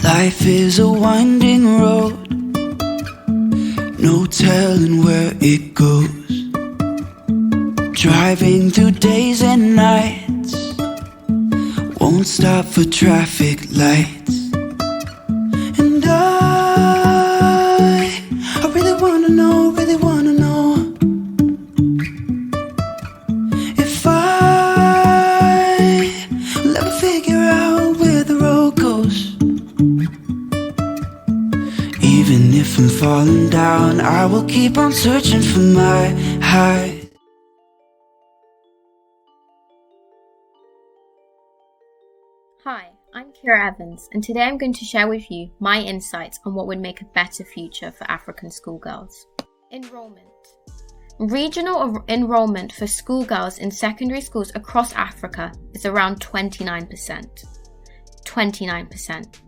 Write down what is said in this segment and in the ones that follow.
Life is a winding road, no telling where it goes. Driving through days and nights, won't stop for traffic lights. And I really wanna know, if I'll ever figure out where the road goes. Even if I'm falling down, I will keep on searching for my high. Hi, I'm Kira Evans, and today I'm going to share with you my insights on what would make a better future for African schoolgirls. Enrollment. Regional enrollment for schoolgirls in secondary schools across Africa is around 29%. 29%.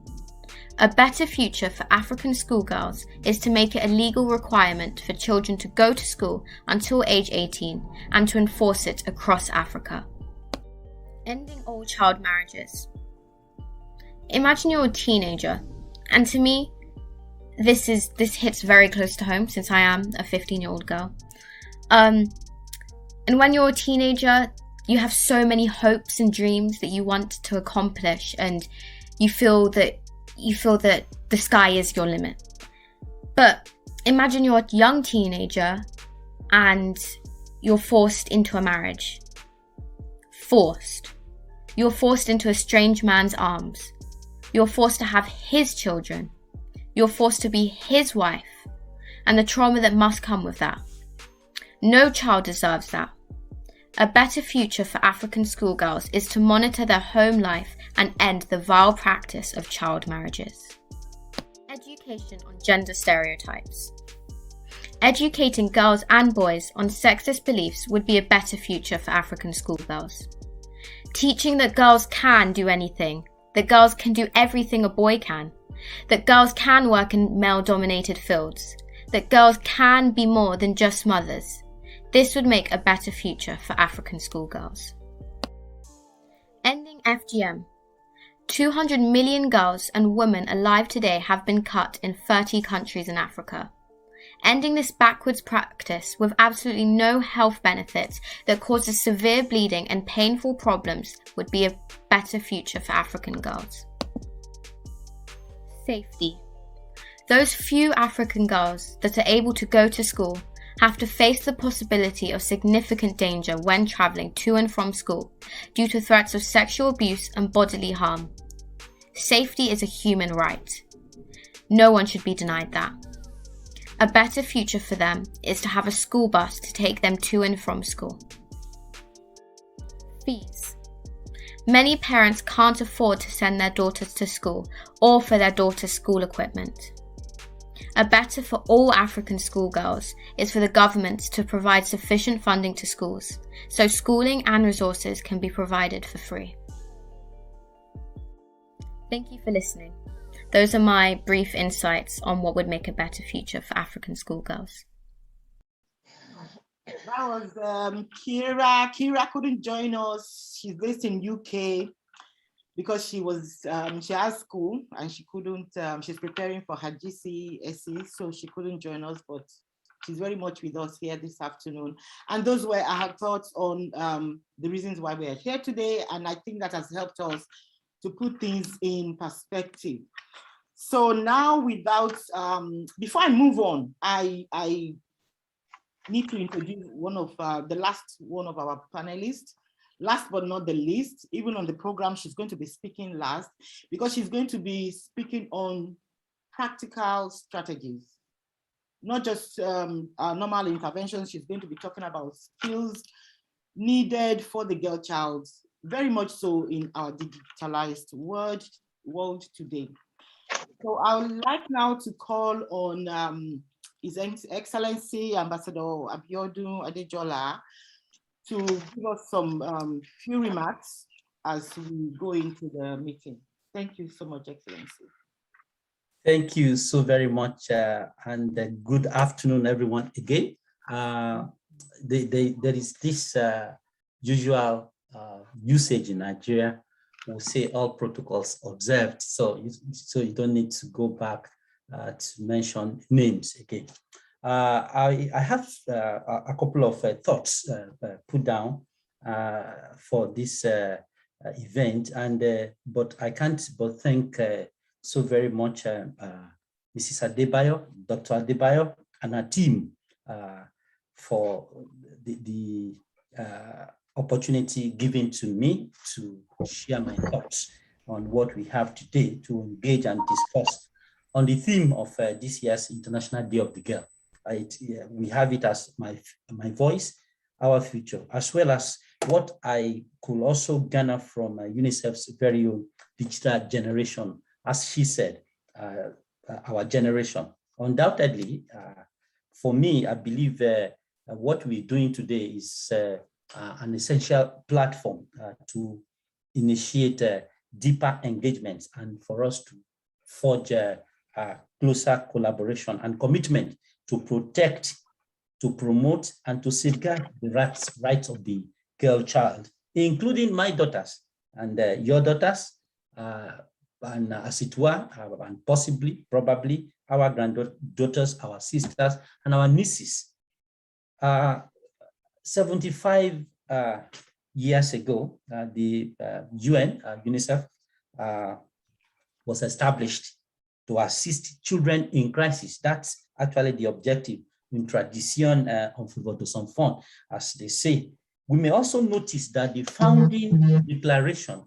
A better future for African schoolgirls is to make it a legal requirement for children to go to school until age 18 and to enforce it across Africa. Ending all child marriages. Imagine you're a teenager, and to me, this hits very close to home since I am a 15-year-old girl. And when you're a teenager, you have so many hopes and dreams that you want to accomplish, and you feel that the sky is your limit. But imagine you're a young teenager and you're forced into a marriage. You're forced into a strange man's arms. You're forced to have his children. You're forced to be his wife, and the trauma that must come with that. No child deserves that. A better future for African schoolgirls is to monitor their home life and end the vile practice of child marriages. Education on gender stereotypes. Educating girls and boys on sexist beliefs would be a better future for African schoolgirls. Teaching that girls can do anything, that girls can do everything a boy can, that girls can work in male-dominated fields, that girls can be more than just mothers. This would make a better future for African schoolgirls. Ending FGM. 200 million girls and women alive today have been cut in 30 countries in Africa. Ending this backwards practice with absolutely no health benefits that causes severe bleeding and painful problems would be a better future for African girls. Safety. Those few African girls that are able to go to school have to face the possibility of significant danger when travelling to and from school due to threats of sexual abuse and bodily harm. Safety is a human right. No one should be denied that. A better future for them is to have a school bus to take them to and from school. Fees. Many parents can't afford to send their daughters to school or for their daughters' school equipment. A better for all African schoolgirls is for the government to provide sufficient funding to schools, so schooling and resources can be provided for free. Thank you for listening. Those are my brief insights on what would make a better future for African schoolgirls. That was Kira. Kira couldn't join us. She's based in UK because she has school and she couldn't. She's preparing for her GCSE, so she couldn't join us. But she's very much with us here this afternoon. And those were her thoughts on the reasons why we are here today. And I think that has helped us to put things in perspective. So now, before I move on, I need to introduce the last one of our panelists. Last but not the least, even on the program, she's going to be speaking last because she's going to be speaking on practical strategies, not just normal interventions. She's going to be talking about skills needed for the girl child, very much so in our digitalized world today. So I would like now to call on His Excellency Ambassador Abiodun Adejola to give us some few remarks as we go into the meeting. Thank you so much, Excellency. Thank you so very much, and good afternoon, everyone, again. There is this usual usage in Nigeria will say all protocols observed. So you don't need to go back to mention names again. I have a couple of thoughts put down for this event, and but I can't but thank so very much Mrs. Adebayo, Dr. Adebayo, and her team for the opportunity given to me to share my thoughts on what we have today to engage and discuss on the theme of this year's International Day of the Girl. We have it as my voice, our future, as well as what I could also garner from UNICEF's very own digital generation, as she said, our generation. Undoubtedly, for me, I believe what we're doing today is an essential platform to initiate deeper engagements and for us to forge closer collaboration and commitment to protect, to promote, and to safeguard the rights of the girl child, including my daughters and your daughters, and as it were, and possibly, probably, our granddaughters, our sisters, and our nieces. 75 years ago, the UN, UNICEF, was established to assist children in crisis. That's actually the objective in tradition of Voto Fund, as they say. We may also notice that the founding declaration,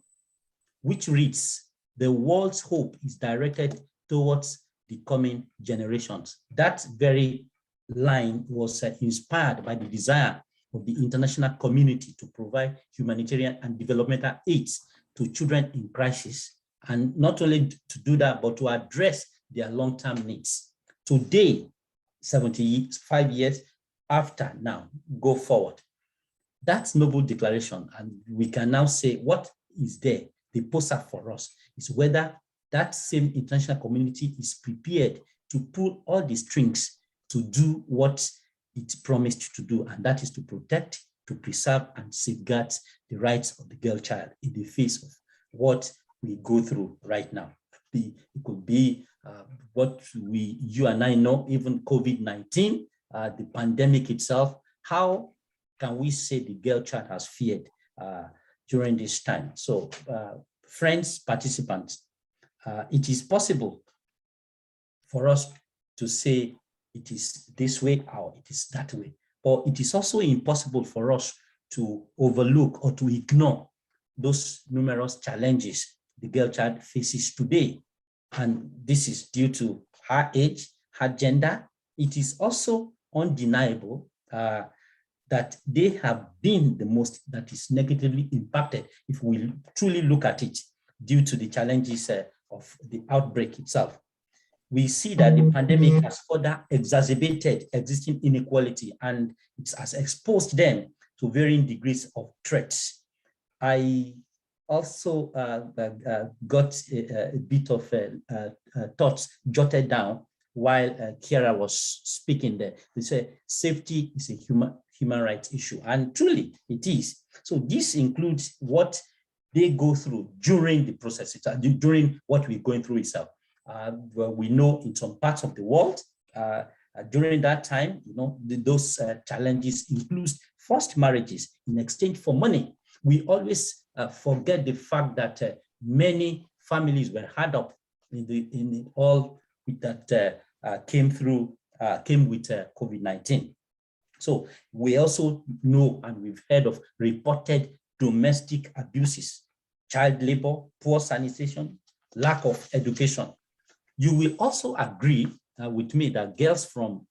which reads, "The world's hope is directed towards the coming generations." That very line was inspired by the desire of the international community to provide humanitarian and developmental aids to children in crisis, and not only to do that, but to address their long-term needs. Today, 75 years after now, go forward. That's noble declaration, and we can now say what is there. The poster for us is whether that same international community is prepared to pull all the strings to do what it promised to do, and that is to protect, to preserve, and safeguard the rights of the girl child in the face of what we go through right now. It could be what you and I know, even COVID-19, the pandemic itself. How can we say the girl child has fared during this time? So, friends, participants, it is possible for us to say it is this way or it is that way, but it is also impossible for us to overlook or to ignore those numerous challenges the girl child faces today. And this is due to her age, her gender. It is also undeniable that they have been the most that is negatively impacted, if we truly look at it, due to the challenges of the outbreak itself. We see that the pandemic has further exacerbated existing inequality, and it has exposed them to varying degrees of threats. I also got a bit of thoughts jotted down while Kiara was speaking there. They say safety is a human rights issue, and truly it is. So this includes what they go through during the process, during what we're going through itself. Well, we know in some parts of the world, during that time, those challenges include forced marriages in exchange for money. We always forget the fact that many families were hard up in all that came with COVID-19. So we also know, and we've heard of reported domestic abuses, child labor, poor sanitation, lack of education. You will also agree with me that girls from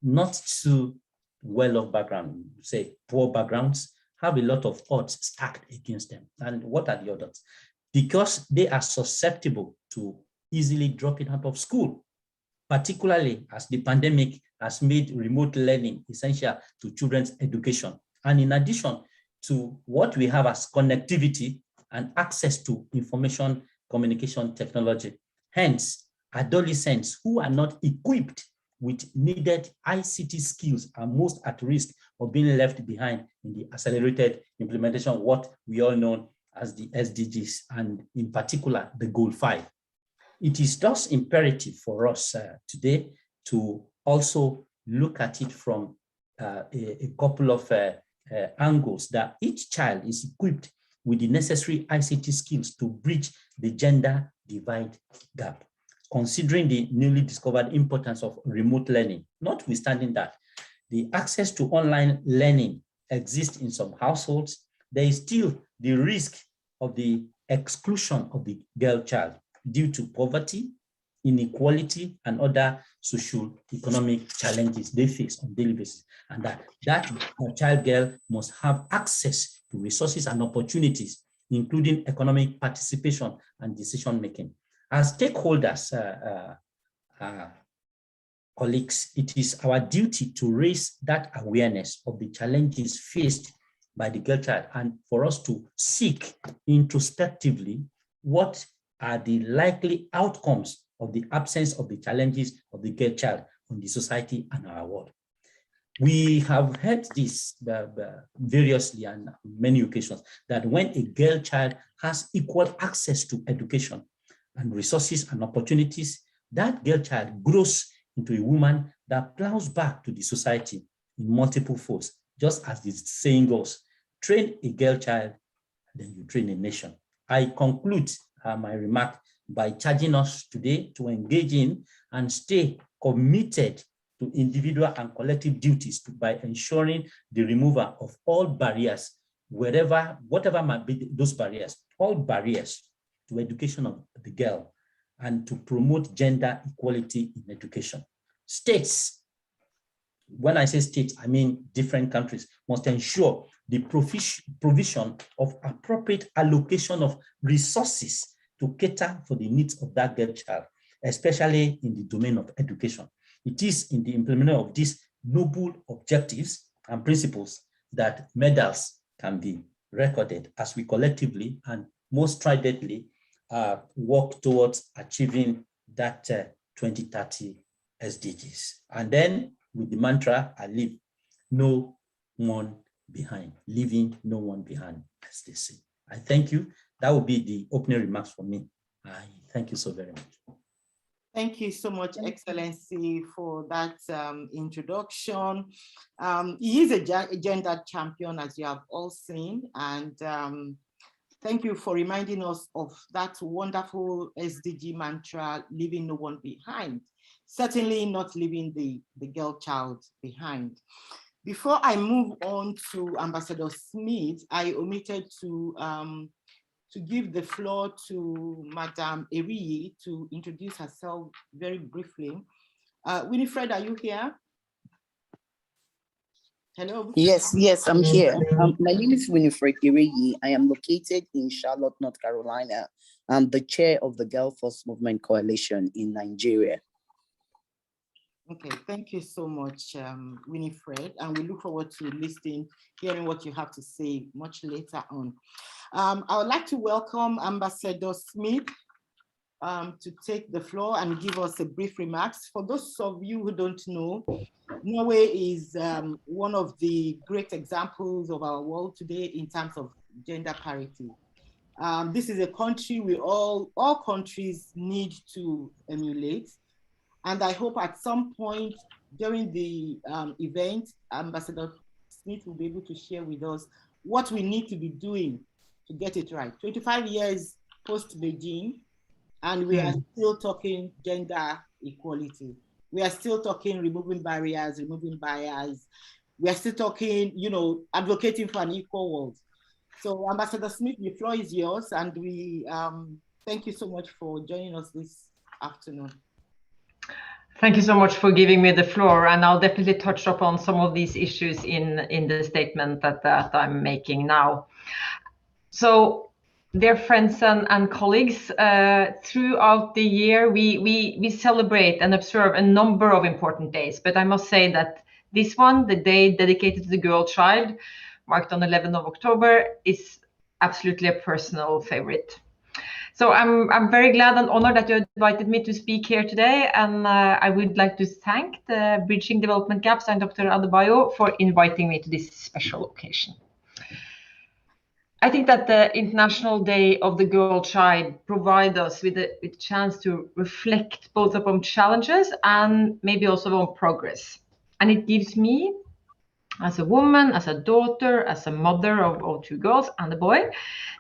not too well-off background, say poor backgrounds, have a lot of odds stacked against them. And what are the odds? Because they are susceptible to easily dropping out of school, particularly as the pandemic has made remote learning essential to children's education. And in addition to what we have as connectivity and access to information communication technology. Hence, adolescents who are not equipped with needed ICT skills are most at risk of being left behind in the accelerated implementation of what we all know as the SDGs, and in particular, the Goal 5. It is thus imperative for us today to also look at it from a couple of angles, that each child is equipped with the necessary ICT skills to bridge the gender divide gap, considering the newly discovered importance of remote learning. Notwithstanding that, the access to online learning exists in some households, there is still the risk of the exclusion of the girl child due to poverty, inequality, and other social economic challenges they face on a daily basis. And that child girl must have access to resources and opportunities, including economic participation and decision making. As stakeholders, colleagues, it is our duty to raise that awareness of the challenges faced by the girl child, and for us to seek introspectively what are the likely outcomes of the absence of the challenges of the girl child on the society and our world. We have heard this variously and many occasions, that when a girl child has equal access to education and resources and opportunities, that girl child grows into a woman that plows back to the society in multiple folds, just as the saying goes, train a girl child, then you train a nation. I conclude my remark by charging us today to engage in and stay committed to individual and collective duties by ensuring the removal of all barriers, whatever might be those barriers, all barriers to education of the girl, and to promote gender equality in education. States, when I say states, I mean different countries, must ensure the provision of appropriate allocation of resources to cater for the needs of that girl child, especially in the domain of education. It is in the implementation of these noble objectives and principles that medals can be recorded as we collectively and most stridently work towards achieving that 2030 SDGs. And then with the mantra, I leave no one behind, leaving no one behind, as they say. I thank you. That will be the opening remarks for me. I thank you so very much. Thank you so much, Excellency, for that introduction. He is a gender champion, as you have all seen, and thank you for reminding us of that wonderful SDG mantra, leaving no one behind. Certainly not leaving the girl child behind. Before I move on to Ambassador Smith, I omitted to give the floor to Madame Eriyi to introduce herself very briefly. Winifred, are you here? Hello? Yes, I'm here. My name is Winifred Iriyi. I am located in Charlotte, North Carolina. I'm the chair of the Girl Force Movement Coalition in Nigeria. Okay, thank you so much, Winifred, and we look forward to hearing what you have to say much later on. I would like to welcome Ambassador Smith to take the floor and give us a brief remarks. For those of you who don't know, Norway is one of the great examples of our world today in terms of gender parity. This is a country we all countries need to emulate. And I hope at some point during the event, Ambassador Smith will be able to share with us what we need to be doing to get it right. 25 years post-Beijing, and we are still talking gender equality. We are still talking removing barriers, removing bias. We are still talking, advocating for an equal world. So Ambassador Smith, the floor is yours, and we thank you so much for joining us this afternoon. Thank you so much for giving me the floor, and I'll definitely touch upon some of these issues in the statement that I'm making now. So, dear friends and colleagues, throughout the year we celebrate and observe a number of important days, but I must say that this one, the day dedicated to the girl child, marked on 11th of October, is absolutely a personal favorite. So I'm very glad and honored that you invited me to speak here today, and I would like to thank the Bridging Development Gaps and Dr. Adebayo for inviting me to this special occasion. I think that the International Day of the Girl Child provide us with a chance to reflect both upon challenges and maybe also on progress. And it gives me, as a woman, as a daughter, as a mother of two girls and a boy,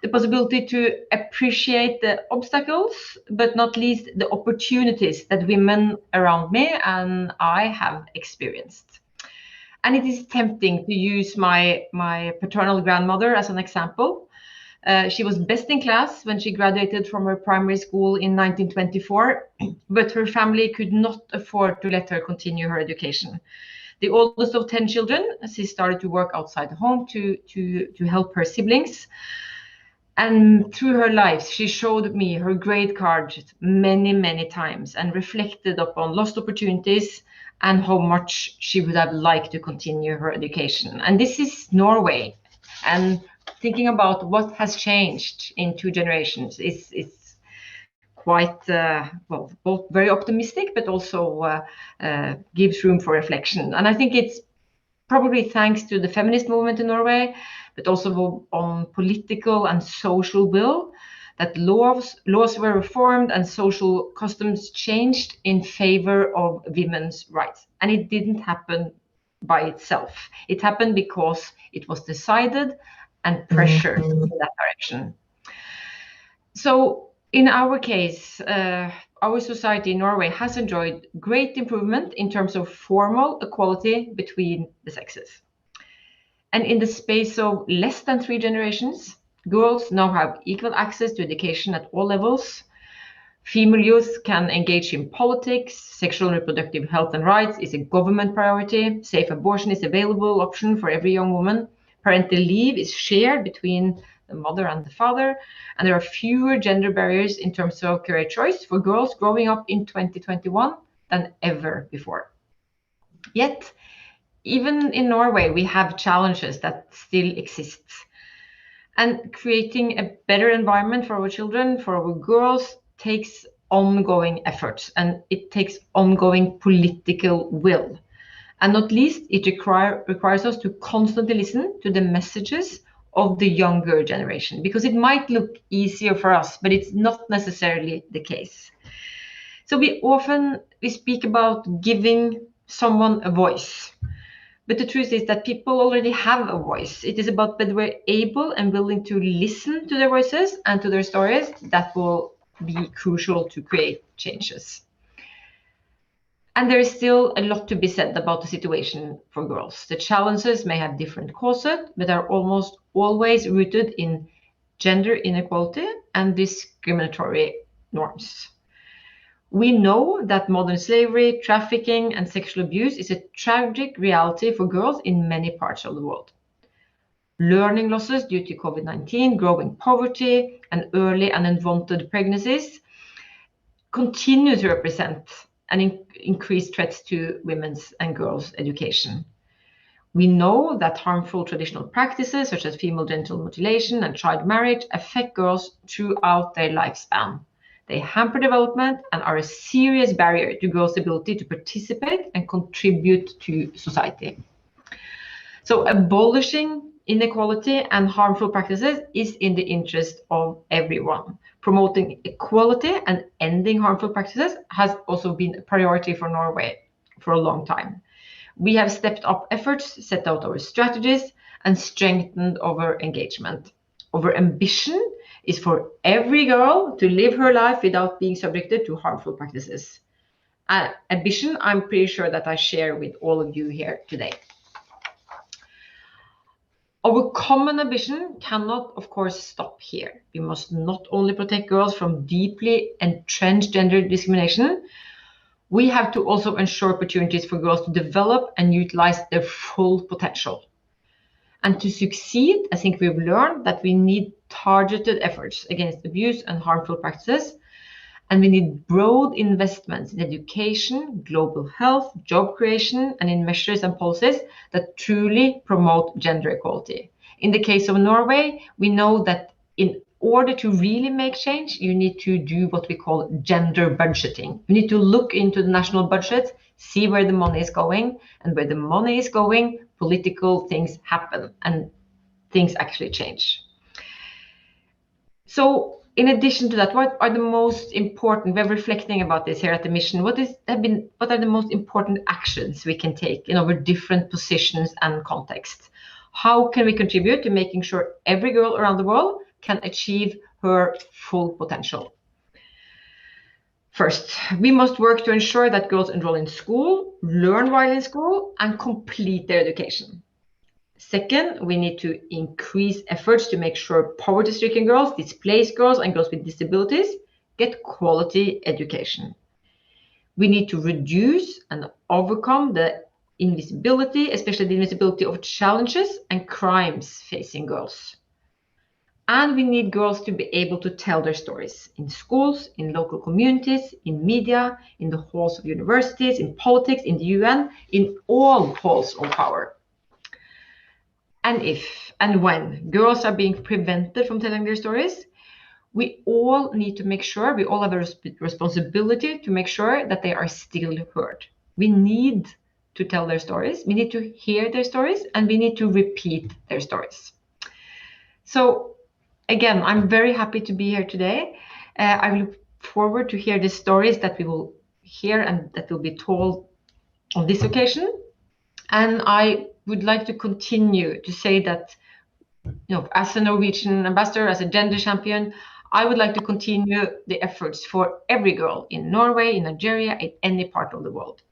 the possibility to appreciate the obstacles, but not least the opportunities that women around me and I have experienced. And it is tempting to use my paternal grandmother as an example. She was best in class when she graduated from her primary school in 1924, but her family could not afford to let her continue her education. The oldest of 10 children, she started to work outside the home to help her siblings. And through her life, she showed me her grade card many, many times and reflected upon lost opportunities and how much she would have liked to continue her education. And this is Norway. And thinking about what has changed in 2 generations is quite, well, both very optimistic, but also gives room for reflection. And I think it's probably thanks to the feminist movement in Norway, but also on political and social will, that laws were reformed and social customs changed in favor of women's rights. And it didn't happen by itself. It happened because it was decided and pressured in that direction. So in our case, our society in Norway has enjoyed great improvement in terms of formal equality between the sexes. And in the space of less than 3 generations, girls now have equal access to education at all levels. Female youth can engage in politics. Sexual and reproductive health and rights is a government priority. Safe abortion is available option for every young woman. Parental leave is shared between the mother and the father. And there are fewer gender barriers in terms of career choice for girls growing up in 2021 than ever before. Yet, even in Norway, we have challenges that still exist. And creating a better environment for our children, for our girls, takes ongoing efforts, and it takes ongoing political will. And not least, it requires us to constantly listen to the messages of the younger generation, because it might look easier for us, but it's not necessarily the case. So we speak about giving someone a voice. But the truth is that people already have a voice. It is about whether we're able and willing to listen to their voices and to their stories that will be crucial to create changes. And there is still a lot to be said about the situation for girls. The challenges may have different causes, but are almost always rooted in gender inequality and discriminatory norms. We know that modern slavery, trafficking, and sexual abuse is a tragic reality for girls in many parts of the world. Learning losses due to COVID-19, growing poverty, and early and unwanted pregnancies continue to represent an increased threat to women's and girls' education. We know that harmful traditional practices such as female genital mutilation and child marriage affect girls throughout their lifespan. They hamper development and are a serious barrier to girls' ability to participate and contribute to society. So abolishing inequality and harmful practices is in the interest of everyone. Promoting equality and ending harmful practices has also been a priority for Norway for a long time. We have stepped up efforts, set out our strategies, and strengthened our engagement. Our ambition is for every girl to live her life without being subjected to harmful practices. An ambition I'm pretty sure that I share with all of you here today. Our common ambition cannot, of course, stop here. We must not only protect girls from deeply entrenched gender discrimination, we have to also ensure opportunities for girls to develop and utilize their full potential. And to succeed, I think we've learned that we need targeted efforts against abuse and harmful practices, and we need broad investments in education, global health, job creation, and in measures and policies that truly promote gender equality. In the case of Norway, we know that in order to really make change, you need to do what we call gender budgeting. You need to look into the national budget, see where the money is going, and where the money is going, political things happen and things actually change. So in addition to that, what are the most important, we're reflecting about this here at the mission, what are the most important actions we can take in our different positions and contexts? How can we contribute to making sure every girl around the world can achieve her full potential? First, we must work to ensure that girls enroll in school, learn while in school, and complete their education. Second, we need to increase efforts to make sure poverty-stricken girls, displaced girls, and girls with disabilities get quality education. We need to reduce and overcome the invisibility, especially the invisibility of challenges and crimes facing girls. And we need girls to be able to tell their stories in schools, in local communities, in media, in the halls of universities, in politics, in the UN, in all halls of power. And if and when girls are being prevented from telling their stories, we all need to make sure, we all have a responsibility to make sure that they are still heard. We need to tell their stories, we need to hear their stories, and we need to repeat their stories. So again, I'm very happy to be here today. I look forward to hear the stories that we will hear and that will be told on this occasion. And I would like to continue to say that, as a Norwegian ambassador, as a gender champion, I would like to continue the efforts for every girl in Norway, in Nigeria, in any part of the world.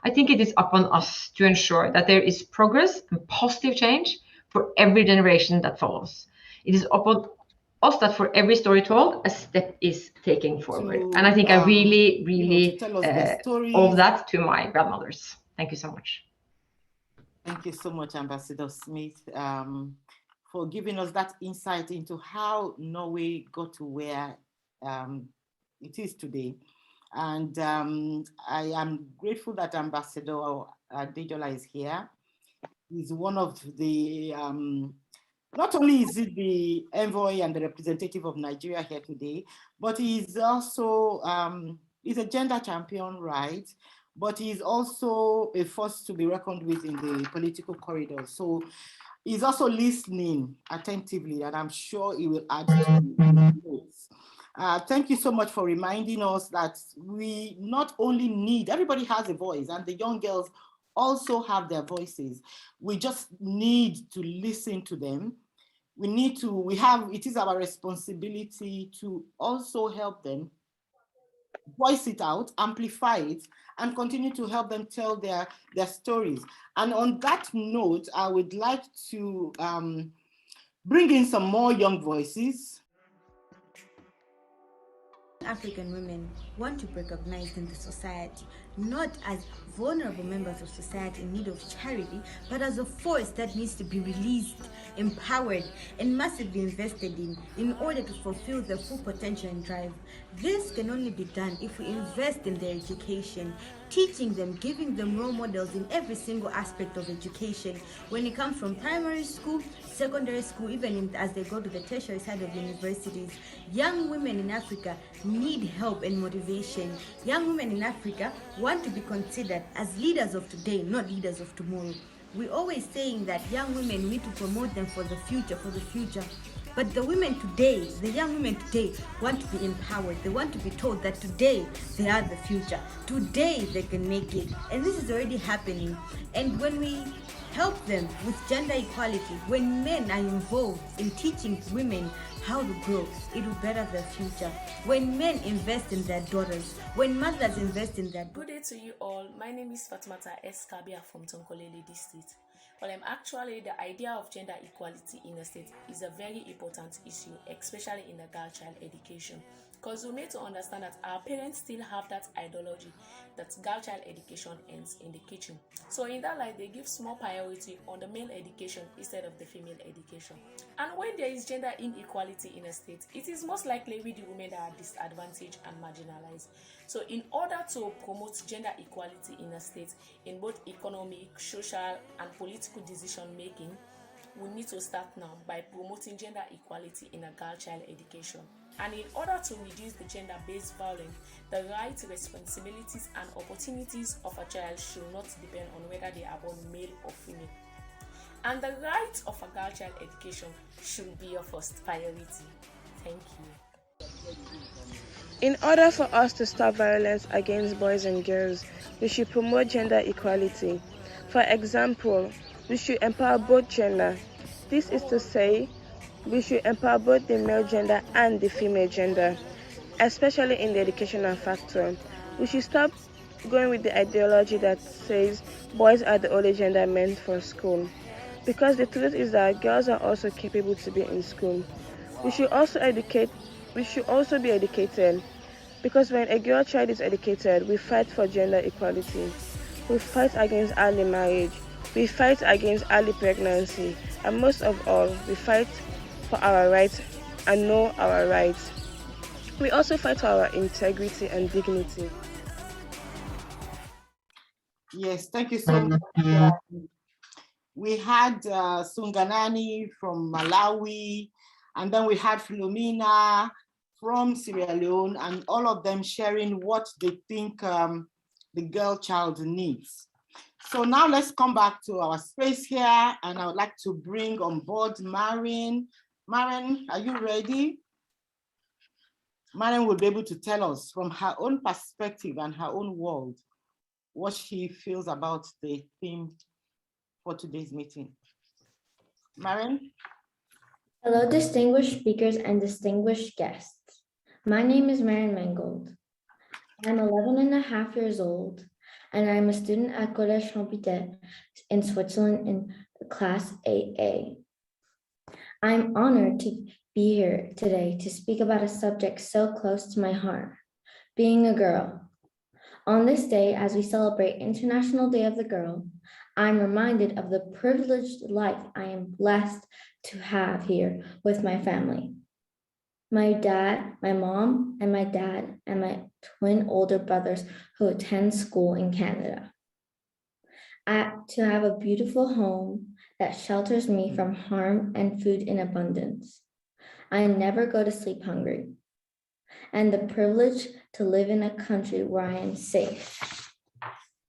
I think it is upon us to ensure that there is progress and positive change for every generation that follows. It is upon us that for every story told, a step is taken forward. And I think I really tell us the stories. owe that to my grandmothers. Thank you so much. Thank you so much, Ambassador Smith, for giving us that insight into how Norway got to where it is today. And I am grateful that Ambassador Dejola is here. He's one of the, not only is he the envoy and the representative of Nigeria here today, but he's also, he's a gender champion, right? But he's also a force to be reckoned with in the political corridor. So he's also listening attentively, and I'm sure he will add to his notes. Thank you so much for reminding us that we not only need, everybody has a voice, and the young girls also have their voices. We just need to listen to them. It is our responsibility to also help them voice it out, amplify it, and continue to help them tell their stories. And on that note, I would like to bring in some more young voices. African women want to be recognized in the society, not as vulnerable members of society in need of charity, but as a force that needs to be released, empowered, and massively invested in order to fulfill their full potential and drive. This can only be done if we invest in their education, teaching them, giving them role models in every single aspect of education, when it comes from primary school, secondary school, even as they go to the tertiary side of universities. Young women in Africa need help and motivation. Young women in Africa want to be considered as leaders of today, not leaders of tomorrow. We're always saying that young women, we need to promote them for the future, But the women today, the young women today, want to be empowered. They want to be told that today they are the future. Today they can make it. And this is already happening. And when we help them with gender equality, when men are involved in teaching women how to grow, it will better their future. When men invest in their daughters, when mothers invest in their Good day to you all. My name is Fatimata S. Kabia from Tonkolele District. Well, actually, the idea of gender equality in the state is a very important issue, especially in the girl child education. Because we need to understand that our parents still have that ideology that girl child education ends in the kitchen. So in that light, they give small priority on the male education instead of the female education. And when there is gender inequality in a state, it is most likely with the women that are disadvantaged and marginalized. So in order to promote gender equality in a state, in both economic, social, and political decision making, we need to start now by promoting gender equality in a girl child education. And in order to reduce the gender-based violence, the rights, responsibilities, and opportunities of a child should not depend on whether they are born male or female. And the rights of a girl child education should be your first priority. Thank you. In order for us to stop violence against boys and girls, we should promote gender equality. For example, we should empower both gender. This is to say, we should empower both the male gender and the female gender, especially in the educational factor. We should stop going with the ideology that says boys are the only gender meant for school. Because the truth is that girls are also capable to be in school. We should also be educated. Because when a girl child is educated, we fight for gender equality. We fight against early marriage. We fight against early pregnancy. And most of all, we fight for our rights and know our rights. We also fight for our integrity and dignity. Yes, thank you so much. We had Sunganani from Malawi, and then we had Philomena from Sierra Leone, and all of them sharing what they think the girl child needs. So now let's come back to our space here, and I would like to bring on board Marin. Marin, are you ready? Marin will be able to tell us from her own perspective and her own world what she feels about the theme for today's meeting. Marin? Hello, distinguished speakers and distinguished guests. My name is Marin Mangold. I'm 11 and a half years old, and I'm a student at Collège Champiter in Switzerland in class AA. I'm honored to be here today to speak about a subject so close to my heart, being a girl. On this day, as we celebrate International Day of the Girl, I'm reminded of the privileged life I am blessed to have here with my family. My dad, my mom, and my dad, and my twin older brothers who attend school in Canada. To have a beautiful home that shelters me from harm and food in abundance. I never go to sleep hungry. And the privilege to live in a country where I am safe.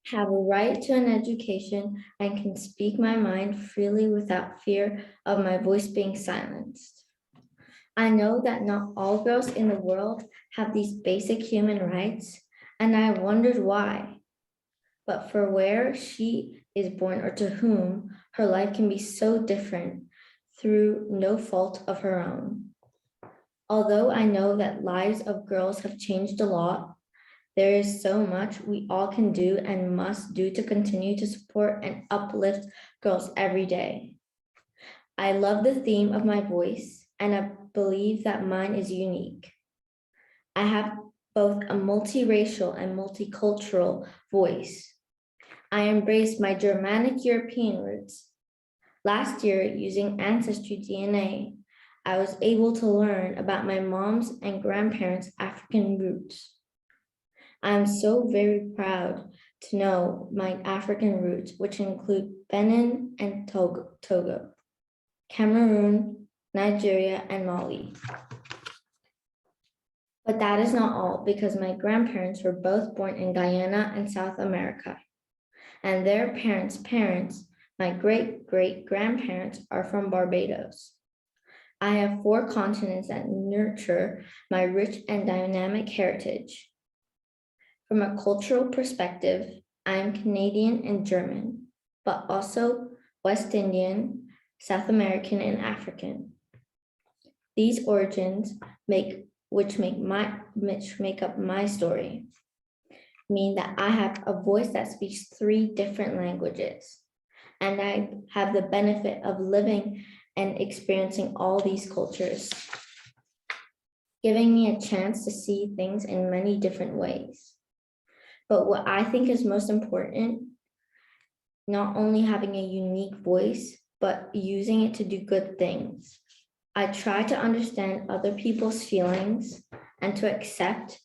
Have a right to an education and can speak my mind freely without fear of my voice being silenced. I know that not all girls in the world have these basic human rights, and I wondered why. But for where she is born or to whom, her life can be so different through no fault of her own. Although I know that lives of girls have changed a lot, there is so much we all can do and must do to continue to support and uplift girls every day. I love the theme of my voice, and I believe that mine is unique. I have both a multiracial and multicultural voice. I embrace my Germanic European roots. Last year, using Ancestry DNA, I was able to learn about my mom's and grandparents' African roots. I am so very proud to know my African roots, which include Benin and Togo, Cameroon, Nigeria, and Mali. But that is not all, because my grandparents were both born in Guyana and South America. And their parents, my great-great-grandparents, are from Barbados. I have 4 continents that nurture my rich and dynamic heritage. From a cultural perspective, I am Canadian and German, but also West Indian, South American, and African. These origins which make up my story mean that I have a voice that speaks 3 different languages, and I have the benefit of living and experiencing all these cultures, giving me a chance to see things in many different ways. But what I think is most important, not only having a unique voice, but using it to do good things. I try to understand other people's feelings and to accept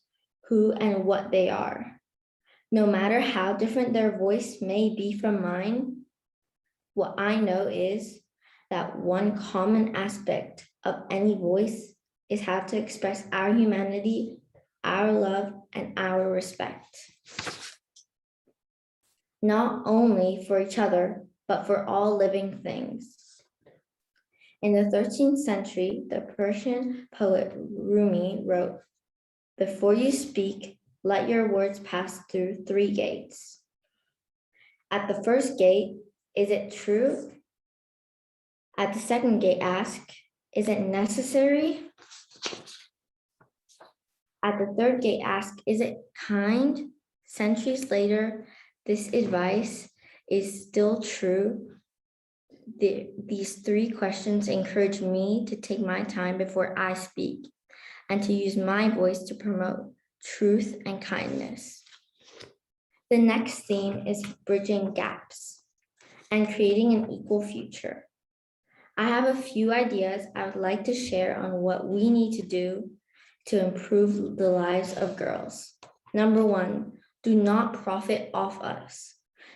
who and what they are. No matter how different their voice may be from mine, what I know is that one common aspect of any voice is how to express our humanity, our love, and our respect. Not only for each other, but for all living things. In the 13th century, the Persian poet Rumi wrote, "Before you speak, let your words pass through 3 gates. At the first gate, is it true? At the second gate, ask, is it necessary? At the third gate, ask, is it kind?" Centuries later, this advice is still true. These 3 questions encourage me to take my time before I speak and to use my voice to promote truth and kindness. The next theme is bridging gaps and creating an equal future. I have a few ideas I would like to share on what we need to do to improve the lives of girls. Number 1, do not profit off us.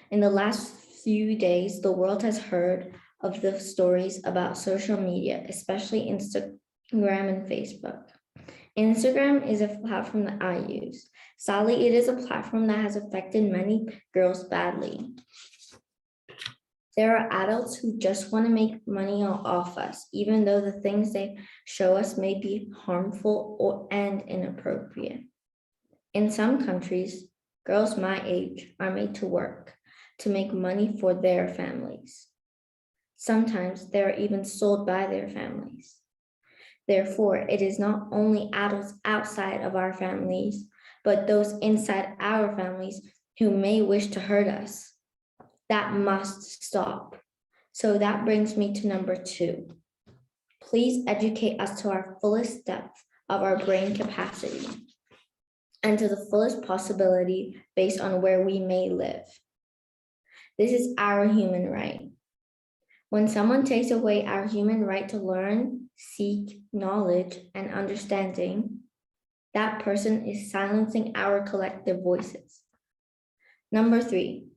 In the last few days, the world has heard of the stories about social media, especially Instagram and Facebook. Instagram is a platform that I use. Sadly, it is a platform that has affected many girls badly. There are adults who just want to make money off us, even though the things they show us may be harmful and inappropriate. In some countries, girls my age are made to work to make money for their families. Sometimes they are even sold by their families. Therefore, it is not only adults outside of our families, but those inside our families who may wish to hurt us. That must stop. So that brings me to number 2. Please educate us to our fullest depth of our brain capacity and to the fullest possibility based on where we may live. This is our human right. When someone takes away our human right to learn, seek knowledge and understanding, that person is silencing our collective voices. Number 3,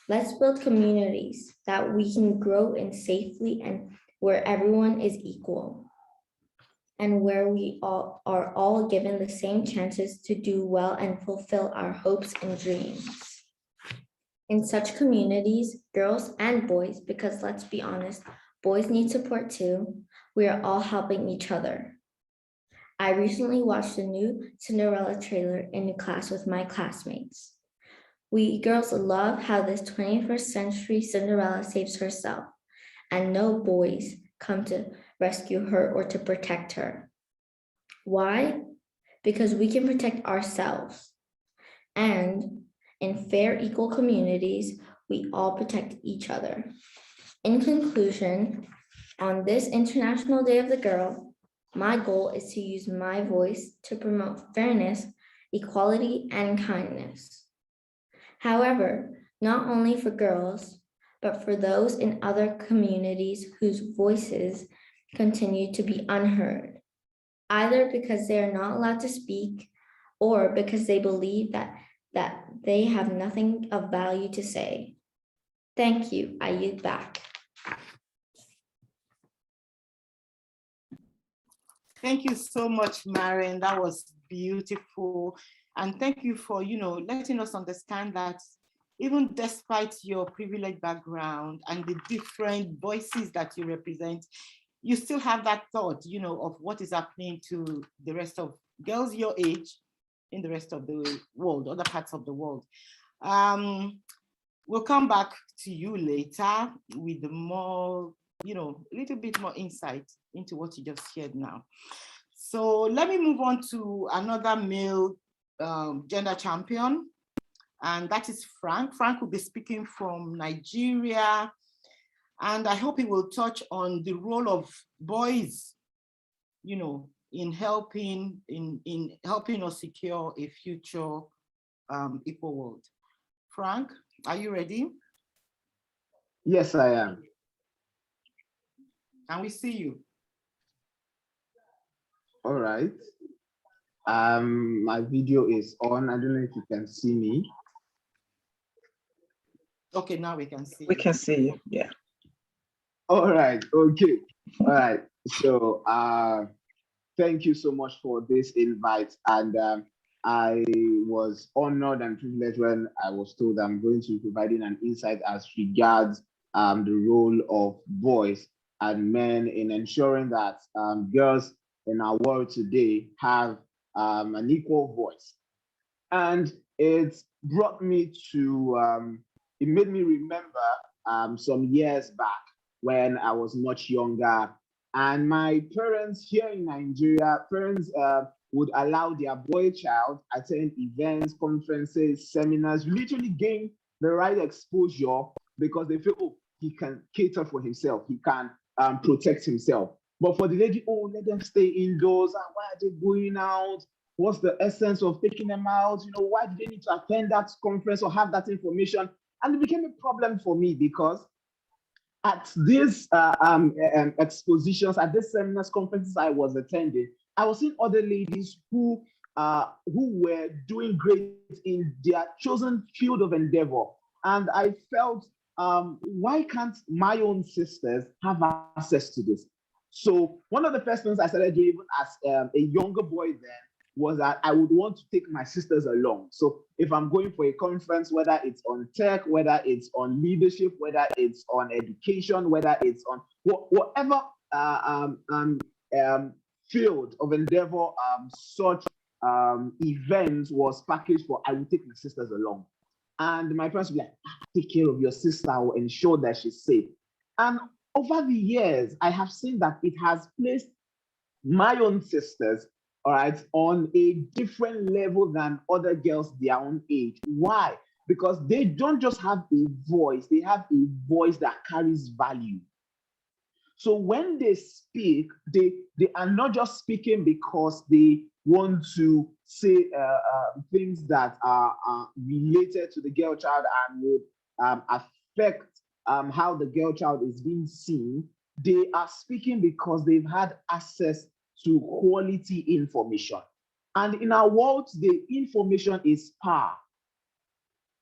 let's build communities that we can grow in safely and where everyone is equal and where we all are all given the same chances to do well and fulfill our hopes and dreams. In such communities, girls and boys, because let's be honest, boys need support too, we are all helping each other. I recently watched the new Cinderella trailer in class with my classmates. We girls love how this 21st century Cinderella saves herself and no boys come to rescue her or to protect her. Why? Because we can protect ourselves. And in fair, equal communities, we all protect each other. In conclusion, on this International Day of the Girl, my goal is to use my voice to promote fairness, equality, and kindness. However, not only for girls, but for those in other communities whose voices continue to be unheard, either because they are not allowed to speak or because they believe that they have nothing of value to say. Thank you. I yield back. Thank you so much, Marion. That was beautiful. And thank you for, letting us understand that even despite your privileged background and the different voices that you represent, you still have that thought, of what is happening to the rest of girls your age in the rest of the world, other parts of the world. We'll come back to you later with more, a little bit more insight into what you just shared now. So let me move on to another male gender champion, and that is Frank. Frank will be speaking from Nigeria, and I hope he will touch on the role of boys, in helping us secure a future equal world. Frank, are you ready? Yes, I am. Can we see you? All right. My video is on. I don't know if you can see me. Okay, now we can see. We can see you. Yeah. All right. Okay. All right. So, thank you so much for this invite, and I was honored and privileged when I was told I'm going to be providing an insight as regards the role of boys and men in ensuring that girls in our world today have an equal voice. And it brought me to, it made me remember some years back when I was much younger. And my parents here in Nigeria, parents would allow their boy child attend events, conferences, seminars, literally gain the right exposure because they feel, oh, he can cater for himself, he can protect himself. But for the lady, oh, let them stay indoors. And why are they going out? What's the essence of taking them out? You know, why do they need to attend that conference or have that information? And it became a problem for me because at these expositions, at these seminars, conferences I was attending, I was seeing other ladies who were doing great in their chosen field of endeavor. And I felt, why can't my own sisters have access to this? So one of the first things I started doing, even as a younger boy then, was that I would want to take my sisters along. So if I'm going for a conference, whether it's on tech, whether it's on leadership, whether it's on education, whether it's on whatever field of endeavor such events was packaged for, I would take my sisters along. And my parents would be like, take care of your sister, or ensure that she's safe. And over the years, I have seen that it has placed my own sisters, all right, on a different level than other girls their own age. Why? Because they don't just have a voice, they have a voice that carries value. So when they speak, they are not just speaking because they want to say things that are related to the girl child and would affect how the girl child is being seen. They are speaking because they've had access to quality information. And in our world, the information is power,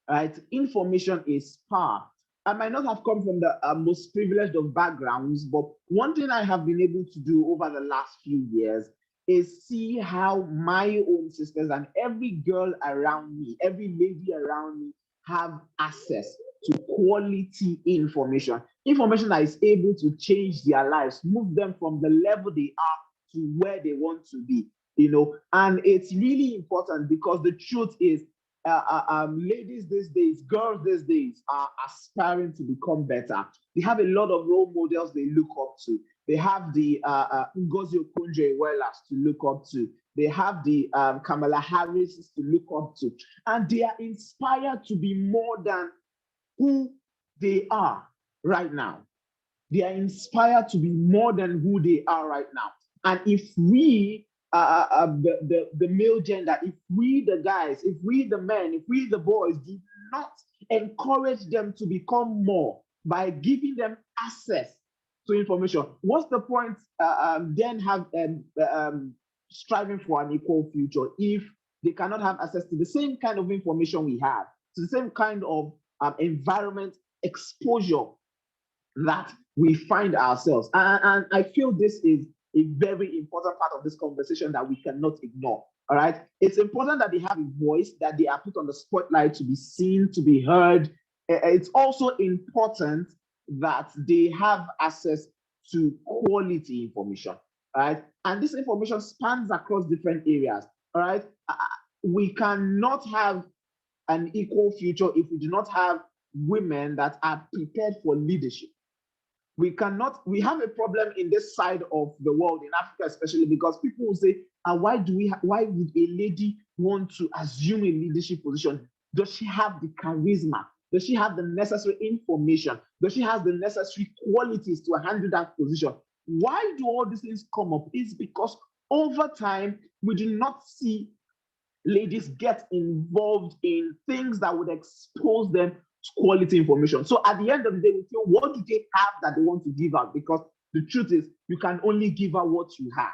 right? Information is power. I might not have come from the most privileged of backgrounds, but one thing I have been able to do over the last few years is see how my own sisters and every girl around me, every lady around me have access to quality information. Information that is able to change their lives, move them from the level they are to where they want to be, you know. And it's really important because the truth is, ladies these days, girls these days are aspiring to become better. They have a lot of role models they look up to. They have the Ngozi Okonjo-Iwealas to look up to. They have the Kamala Harris to look up to. And they are inspired to be more than who they are right now. They are inspired to be more than who they are right now. And if we, the male gender, if we the guys, if we the men, if we the boys do not encourage them to become more by giving them access to information, what's the point then have striving for an equal future if they cannot have access to the same kind of information we have, to the same kind of environment exposure that we find ourselves? And I feel this is a very important part of this conversation that we cannot ignore. All right. It's important that they have a voice, that they are put on the spotlight to be seen, to be heard. It's also important that they have access to quality information. All right. And this information spans across different areas. All right. We cannot have an equal future if we do not have women that are prepared for leadership. We have a problem in this side of the world, in Africa especially, because people will say, why would a lady want to assume a leadership position? Does she have the charisma? Does she have the necessary information? Does she have the necessary qualities to handle that position? Why do all these things come up? It's because over time, we do not see ladies get involved in things that would expose them quality information. So at the end of the day, we feel, what do they have that they want to give out? Because the truth is, you can only give out what you have.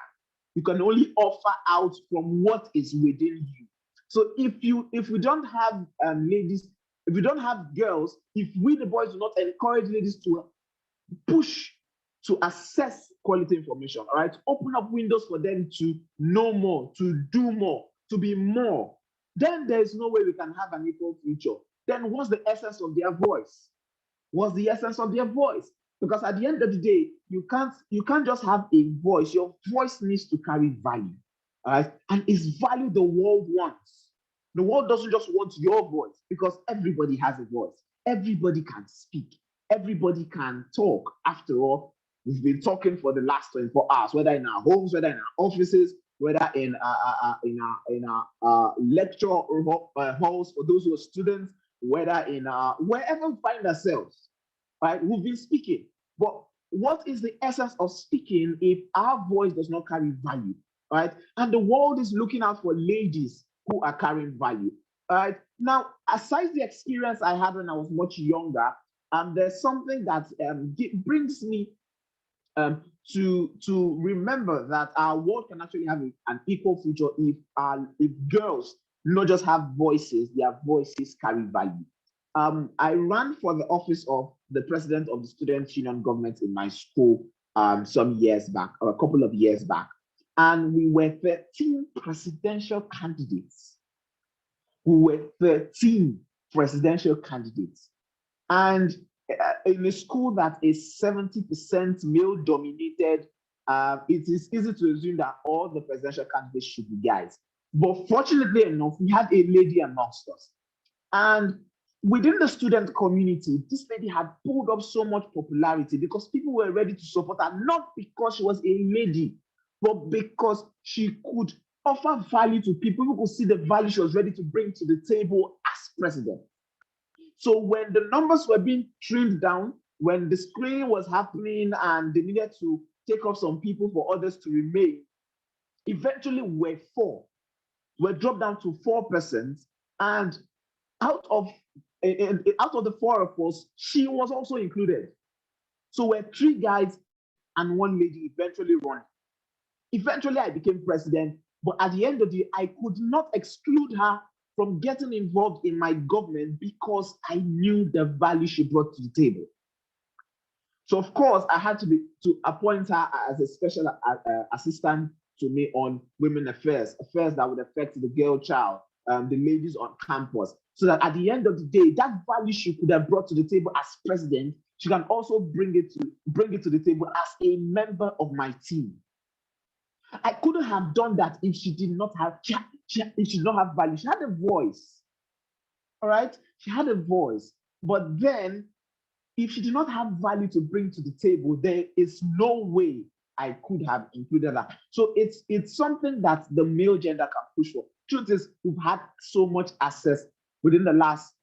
You can only offer out from what is within you. So if we don't have ladies, if we don't have girls, if we the boys do not encourage ladies to push to access quality information, all right, open up windows for them to know more, to do more, to be more, then there is no way we can have an equal future. Then what's the essence of their voice? What's the essence of their voice? Because at the end of the day, you can't just have a voice. Your voice needs to carry value. All right. And it's value the world wants. The world doesn't just want your voice, because everybody has a voice. Everybody can speak. Everybody can talk. After all, we've been talking for the last 24 hours, whether in our homes, whether in our offices, whether in our lecture halls for those who are students, whether in wherever we find ourselves, right? We've been speaking. But what is the essence of speaking if our voice does not carry value, right? And the world is looking out for ladies who are carrying value, right? Now, aside the experience I had when I was much younger, there's something that brings me to remember that our world can actually have an equal future if girls not just have voices, their voices carry value. I ran for the office of the president of the Student Union government in my school some years back, or a couple of years back, and we were 13 presidential candidates. We were 13 presidential candidates, and in a school that is 70% male dominated, it is easy to assume that all the presidential candidates should be guys. But fortunately enough, we had a lady amongst us. And within the student community, this lady had pulled up so much popularity because people were ready to support her, not because she was a lady, but because she could offer value to people who could see the value she was ready to bring to the table as president. So when the numbers were being trimmed down, when the screening was happening and they needed to take off some people for others to remain, eventually we're dropped down to 4%. And out of the 4 of us, she was also included. So we're 3 guys and 1 lady eventually running. Eventually I became president, but at the end of the day, I could not exclude her from getting involved in my government because I knew the value she brought to the table. So of course, I had to appoint her as a special assistant to me on women affairs that would affect the girl child, the ladies on campus, so that at the end of the day, that value she could have brought to the table as president, she can also bring it to the table as a member of my team. I couldn't have done that if she did not have if she did not have value. She had a voice. All right, she had a voice, but then if she did not have value to bring to the table, there is no way I could have included her. So it's something that the male gender can push for. Truth is, we've had so much access within the last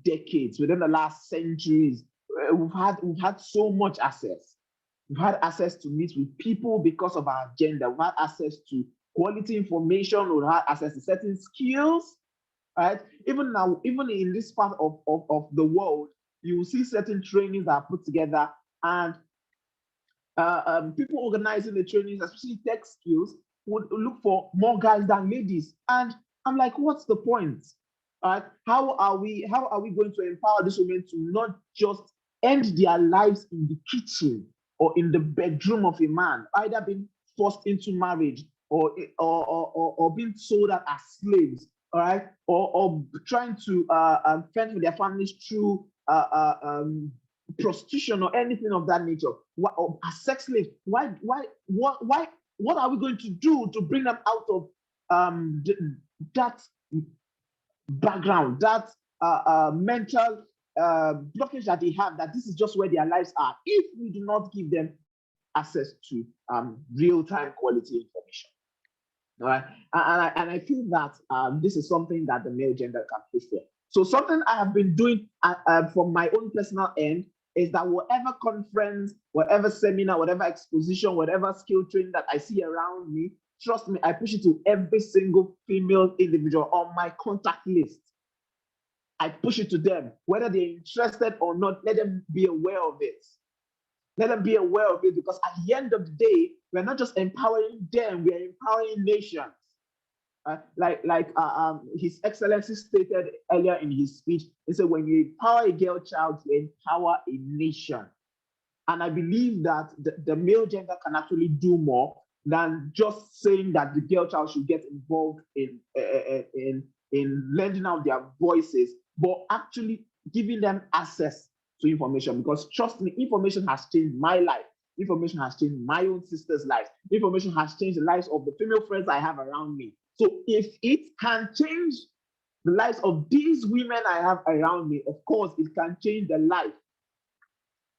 decades, within the last centuries. We've had so much access. We've had access to meet with people because of our gender. We've had access to quality information. We've had access to certain skills, right? Even now, even in this part of the world, you will see certain trainings that are put together, and people organizing the trainings, especially tech skills, would look for more guys than ladies. And I'm like, what's the point? How are we going to empower these women to not just end their lives in the kitchen or in the bedroom of a man, either being forced into marriage or being sold out as slaves, all right, or trying to fend for their families through prostitution or anything of that nature, or as sex slaves? What are we going to do to bring them out of that background, that mental blockage that they have, that this is just where their lives are, if we do not give them access to real-time quality information? All right, and I feel that this is something that the male gender can push for. So something I have been doing from my own personal end is that whatever conference, whatever seminar, whatever exposition, whatever skill training that I see around me, trust me, I push it to every single female individual on my contact list. I push it to them, whether they're interested or not. Let them be aware of it. Let them be aware of it, because at the end of the day, we're not just empowering them, we are empowering nations. Like His Excellency stated earlier in his speech, he said, when you empower a girl child, you empower a nation. And I believe that the male gender can actually do more than just saying that the girl child should get involved in lending out their voices, but actually giving them access to information, because trust me, information has changed my life. Information has changed my own sister's life. Information has changed the lives of the female friends I have around me. So if it can change the lives of these women I have around me, of course, it can change the life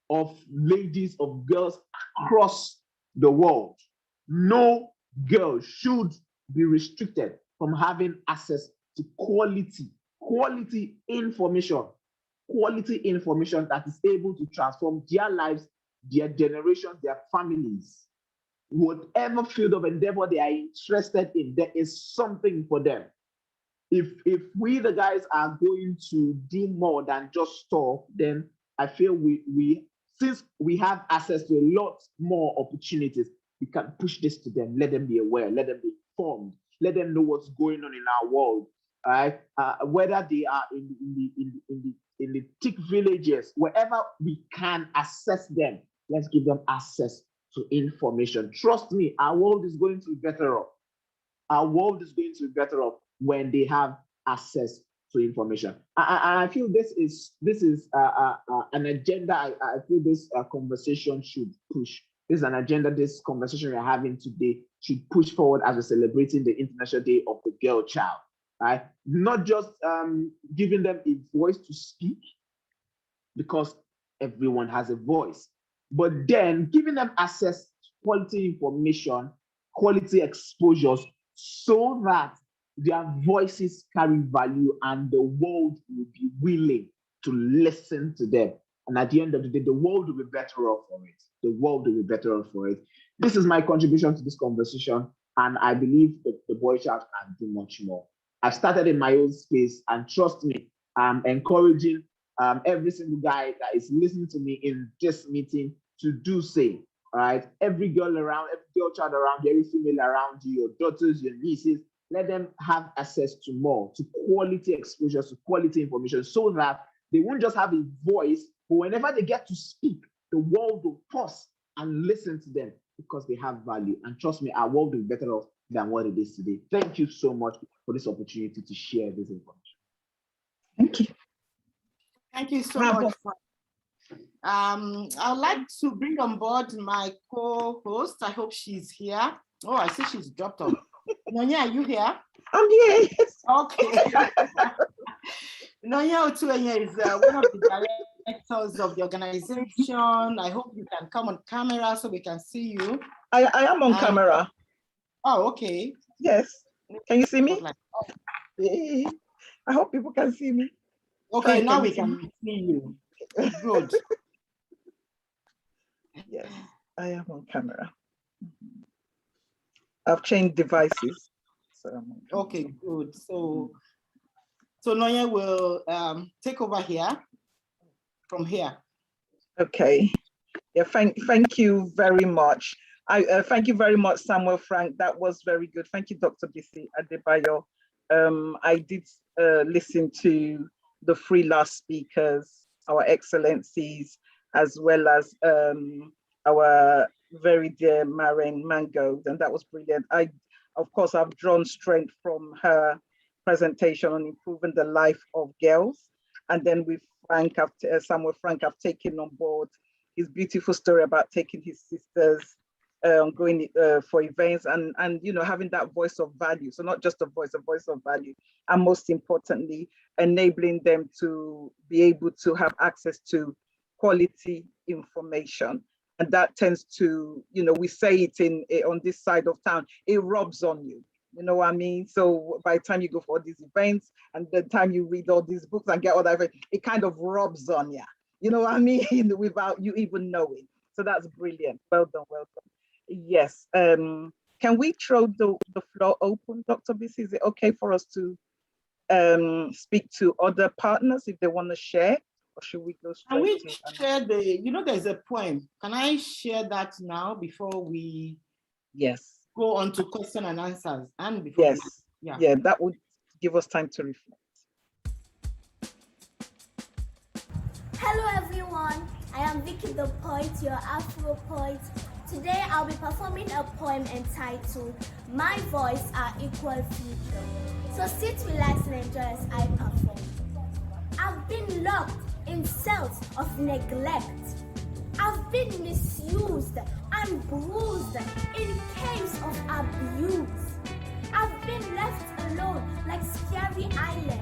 of ladies, of girls across the world. No girl should be restricted from having access to quality information that is able to transform their lives, their generation, their families. Whatever field of endeavor they are interested in, there is something for them. If we, the guys, are going to do more than just talk, then I feel we since we have access to a lot more opportunities, we can push this to them, let them be aware, let them be informed, let them know what's going on in our world. Right? Whether they are in the thick villages, wherever we can access them, let's give them access to information. Trust me, our world is going to be better off. Our world is going to be better off when they have access to information. I feel this is an agenda. I feel this conversation should push. This is an agenda. This conversation we're having today should push forward as we're celebrating the International Day of the Girl Child. Right? Not just giving them a voice to speak, because everyone has a voice, but then giving them access to quality information, quality exposures, so that their voices carry value and the world will be willing to listen to them. And at the end of the day, the world will be better off for it. The world will be better off for it. This is my contribution to this conversation, and I believe that the Boy Child can do much more. I've started in my own space, and trust me, I'm encouraging every single guy that is listening to me in this meeting to do same. All right, every girl around, every girl child around you, every female around you, your daughters, your nieces, let them have access to more, to quality exposure, to quality information, so that they won't just have a voice, but whenever they get to speak, the world will pause and listen to them because they have value. And trust me, our world will be better off than what it is today. Thank you so much for this opportunity to share this information. Thank you. Thank you so much. I'd like to bring on board my co-host. I hope she's here. Oh, I see she's dropped off. Nonya, are you here? I'm here. Okay. Nonya Otuenye is one of the directors of the organization. I hope you can come on camera so we can see you. I am on camera. Oh, okay. Yes. Can you see me? Yeah. I hope people can see me. Okay, now we can see you. Good. Yes, I am on camera. I've changed devices. So okay, good. So Nonya will take over here from here. Okay. Yeah, thank you very much. Thank you very much, Samuel Frank. That was very good. Thank you, Dr. Bisi Adebayo. I did listen to the three last speakers, our excellencies, as well as our very dear Marian Mangold, and that was brilliant. Of course, I've drawn strength from her presentation on improving the life of girls, and then with Frank, Samuel Frank, I've taken on board his beautiful story about taking his sisters going for events and you know, having that voice of value. So not just a voice of value, and most importantly, enabling them to be able to have access to quality information. And that tends to, you know, we say it on this side of town, it rubs on you. You know what I mean? So by the time you go for all these events and the time you read all these books and get all that, it kind of rubs on you. You know what I mean? Without you even knowing. So that's brilliant. Well done, well done. Yes. Can we throw the floor open, Dr. Bisi? Is it okay for us to speak to other partners if they want to share? Or should we go straight? Can we share you know, there's a poem. Can I share that now before we go on to question and answers? And before yeah, that would give us time to reflect. Hello everyone, I am Vicky the Poet, your Afro poet. Today I'll be performing a poem entitled My Voice Our Equal Future. So sit, relax and enjoy as I perform. I've been locked in cells of neglect. I've been misused and bruised in caves of abuse. I've been left alone like Scary Island.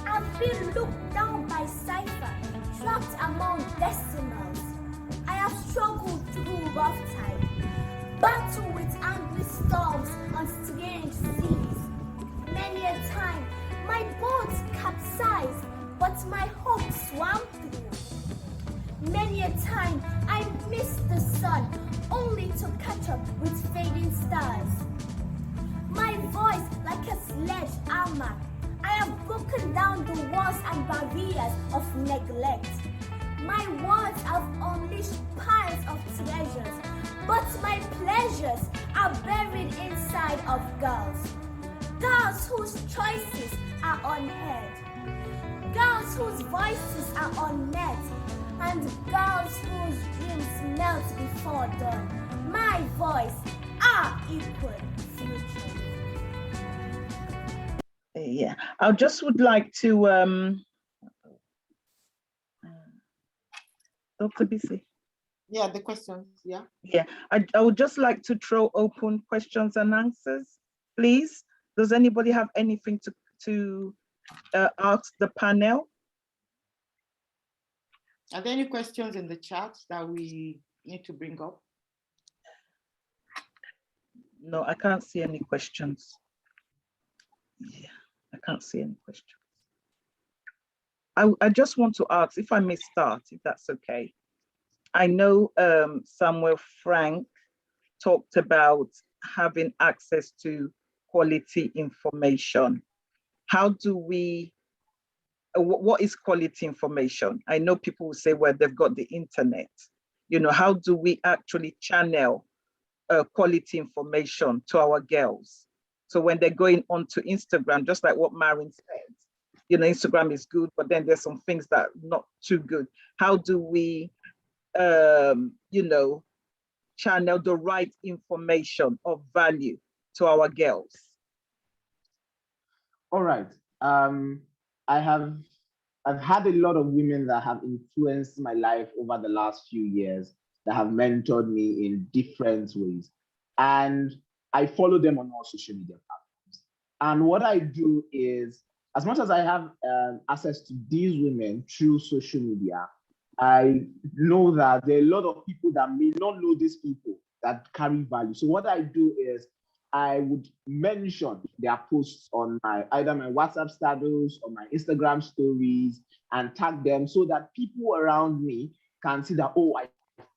I've been looked down by cipher, trapped among decimals. I have struggled through rough time, battle with angry storms on strange seas. Many a time, my boats capsized, but my hope swam through. Many a time, I missed the sun, only to catch up with fading stars. My voice like a sledgehammer, I have broken down the walls and barriers of neglect. My words have unleashed piles of treasures, but my pleasures are buried inside of girls. Girls whose choices are unheard, girls whose voices are unmet, and girls whose dreams melt before dawn. My voice, our equal future. Yeah, I just would like to, Dr. Bisi. Yeah, the questions, yeah. Yeah, I would just like to throw open questions and answers, please. Does anybody have anything to ask the panel? Are there any questions in the chat that we need to bring up? No, I can't see any questions. Yeah, I can't see any questions. I just want to ask, if I may start, if that's okay. I know Samuel Frank talked about having access to quality information. How do we, what is quality information? I know people will say, well, they've got the internet. You know, how do we actually channel quality information to our girls? So when they're going onto Instagram, just like what Marin said, you know, Instagram is good, but then there's some things that are not too good. How do we, you know, channel the right information of value to our girls? All right. I've had a lot of women that have influenced my life over the last few years, that have mentored me in different ways. And I follow them on all social media platforms. And what I do is, as much as I have access to these women through social media, I know that there are a lot of people that may not know these people that carry value. So what I do is I would mention their posts on either my WhatsApp status or my Instagram stories and tag them so that people around me can see that, oh, I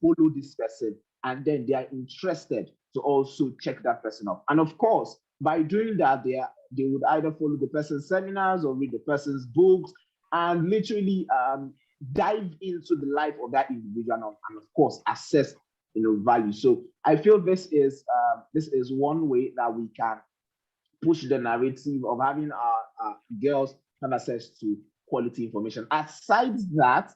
follow this person, and then they are interested to also check that person out. And of course, by doing that, they would either follow the person's seminars or read the person's books and literally dive into the life of that individual and of course assess value. So I feel this is one way that we can push the narrative of having our girls have access to quality information. Aside that,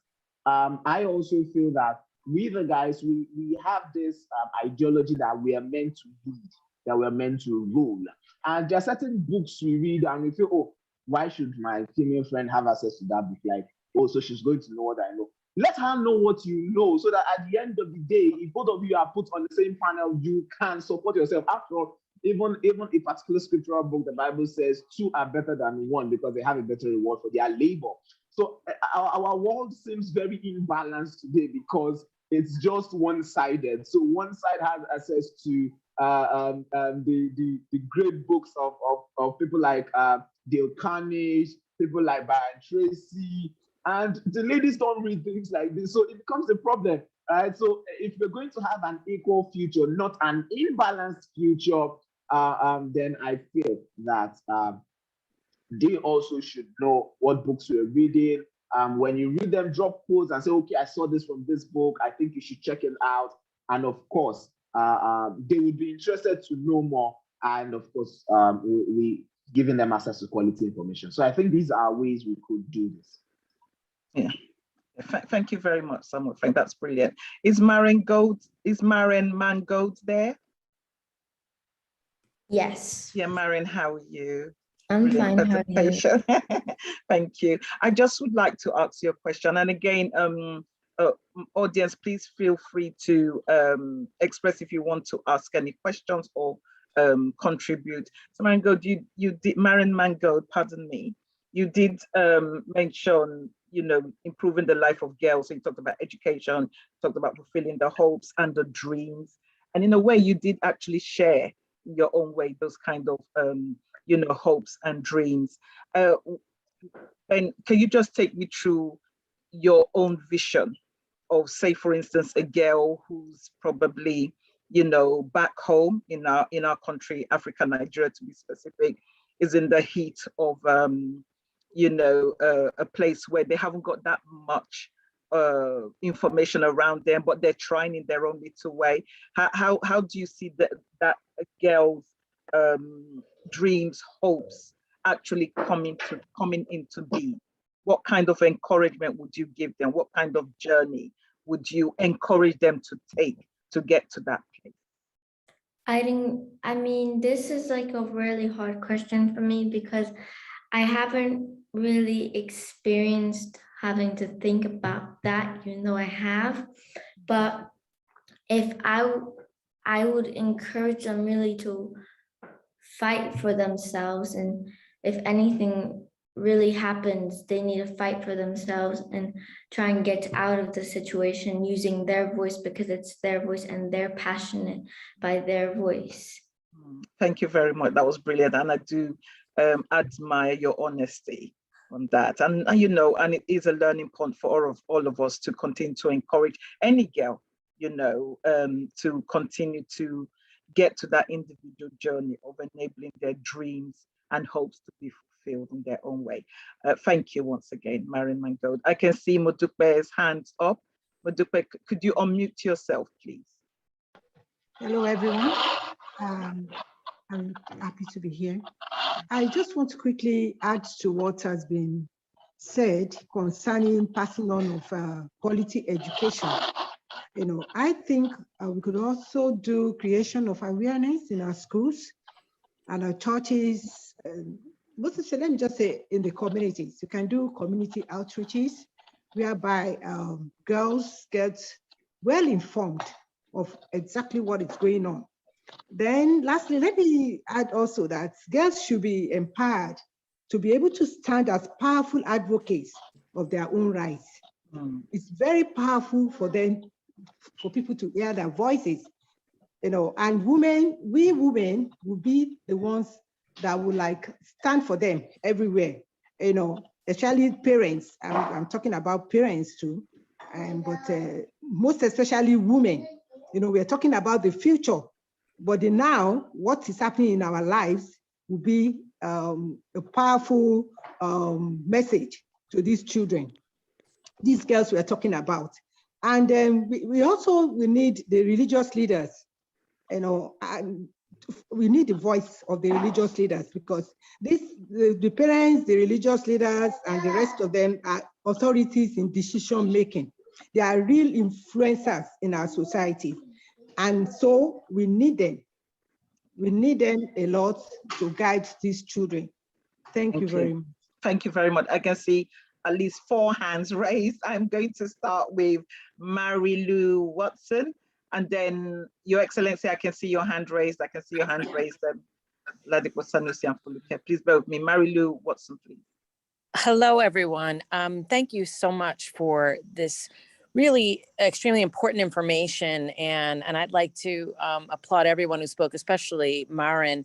I also feel that we the guys, we have this ideology that we are meant to lead, that we're meant to rule. And there are certain books we read and we feel, oh, why should my female friend have access to that book? Like, oh, so she's going to know what I know. Let her know what you know so that at the end of the day, if both of you are put on the same panel, you can support yourself. After all, even a particular scriptural book, the Bible says two are better than one because they have a better reward for their labor. So our world seems very imbalanced today because it's just one-sided. So one side has access to the great books of people like Dale Carnegie, people like Brian Tracy, and the ladies don't read things like this. So it becomes a problem, right? So if we're going to have an equal future, not an imbalanced future, then I feel that they also should know what books we're reading. When you read them, drop quotes and say, okay, I saw this from this book, I think you should check it out. And of course, they would be interested to know more. And of course, we giving them access to quality information. So I think these are ways we could do this. Yeah. Thank you very much, Samuel Frank. That's brilliant. Is Marin Mangold there? Yes. Yeah, Marin, how are you? I'm Brilliant fine. How are you? presentation. Thank you. I just would like to ask you a question. And again, audience, please feel free to express if you want to ask any questions or contribute. So Mangold, you did, Marin Mangold, pardon me, you did mention, you know, improving the life of girls. So you talked about education, talked about fulfilling the hopes and the dreams. And in a way, you did actually share in your own way those kind of you know, hopes and dreams. And can you just take me through your own vision of, say, for instance, a girl who's probably, you know, back home in our country, Africa, Nigeria to be specific, is in the heat of, you know, a place where they haven't got that much information around them, but they're trying in their own little way. How do you see that girl's dreams, hopes actually coming into being? What kind of encouragement would you give them? What kind of journey would you encourage them to take to get to that place? I mean, this is like a really hard question for me because I haven't really experienced having to think about that, even though I have. But if I would encourage them really to fight for themselves, and if anything really happens, they need to fight for themselves and try and get out of the situation using their voice, because it's their voice and they're passionate by their voice. Thank you very much. That was brilliant. And I do admire your honesty on that. And you know, and it is a learning point for all of us to continue to encourage any girl, you know, to continue to get to that individual journey of enabling their dreams and hopes to be fulfilled in their own way. Thank you once again, Marin Mangold. I can see Modupe's hands up. Modupe, could you unmute yourself, please? Hello, everyone. I'm happy to be here. I just want to quickly add to what has been said concerning passing on of quality education. You know, I think we could also do creation of awareness in our schools and our churches. Mostly, let me just say, in the communities, you can do community outreaches whereby girls get well informed of exactly what is going on. Then lastly, let me add also that girls should be empowered to be able to stand as powerful advocates of their own rights. It's very powerful for them, for people to hear their voices, you know, and we women will be the ones that will like stand for them everywhere, you know, especially parents. I'm talking about parents too, but most especially women. You know, we're talking about the future, but the now, what is happening in our lives will be a powerful message to these children, these girls we're talking about. And we also need the religious leaders, you know, and we need the voice of the religious leaders, because the parents, the religious leaders, and the rest of them are authorities in decision making. They are real influencers in our society. And so we need them. We need them a lot to guide these children. Thank you very much. Thank you very much. I can see at least 4 hands raised. I'm going to start with Mary Lou Watson, and then Your Excellency, I can see your hand raised. I can see your hand raised. Please bear with me. Mary Lou Watson, please. Hello, everyone. Thank you so much for this really extremely important information. And I'd like to applaud everyone who spoke, especially Marin.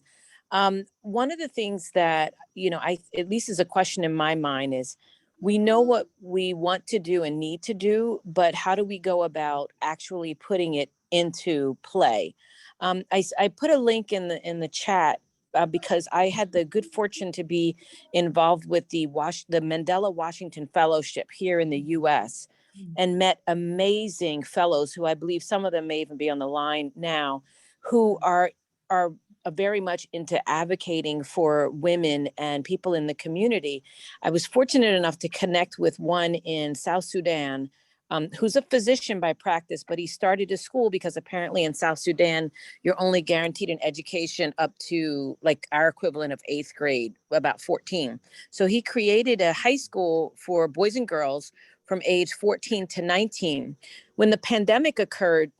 One of the things that, you know, at least is a question in my mind is, we know what we want to do and need to do, but how do we go about actually putting it into play? I put a link in the chat because I had the good fortune to be involved with the Mandela Washington Fellowship here in the U.S. and met amazing fellows who I believe some of them may even be on the line now, who are very much into advocating for women and people in the community. I was fortunate enough to connect with one in South Sudan who's a physician by practice, but he started a school because apparently in South Sudan, you're only guaranteed an education up to like our equivalent of 8th grade, about 14. So he created a high school for boys and girls from age 14 to 19. When the pandemic occurred,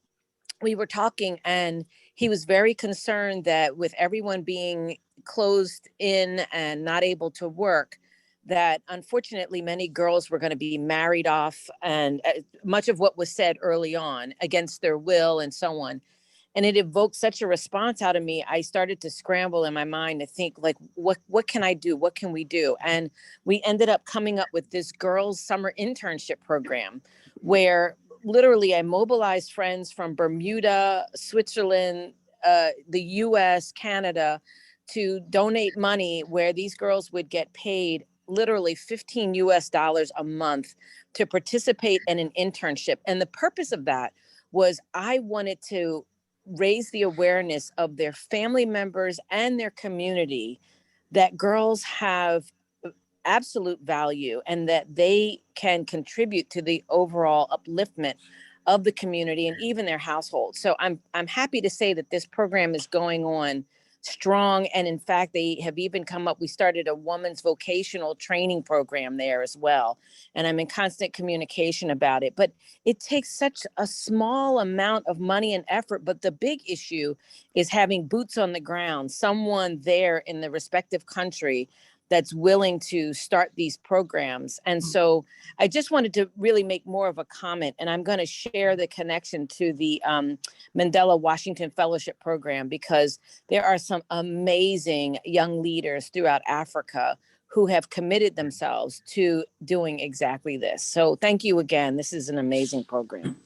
we were talking and he was very concerned that with everyone being closed in and not able to work, that unfortunately many girls were going to be married off, and much of what was said early on against their will and so on. And it evoked such a response out of me. I started to scramble in my mind to think like, what can I do? What can we do? And we ended up coming up with this girls' summer internship program where literally I mobilized friends from Bermuda, Switzerland, the US, Canada, to donate money where these girls would get paid literally $15 US a month to participate in an internship. And the purpose of that was I wanted to raise the awareness of their family members and their community that girls have absolute value and that they can contribute to the overall upliftment of the community and even their household. So I'm happy to say that this program is going on strong. And in fact, they have even come up, we started a woman's vocational training program there as well. And I'm in constant communication about it. But it takes such a small amount of money and effort. But the big issue is having boots on the ground, someone there in the respective country that's willing to start these programs. And so I just wanted to really make more of a comment, and I'm going to share the connection to the Mandela Washington Fellowship Program, because there are some amazing young leaders throughout Africa who have committed themselves to doing exactly this. So thank you again. This is an amazing program.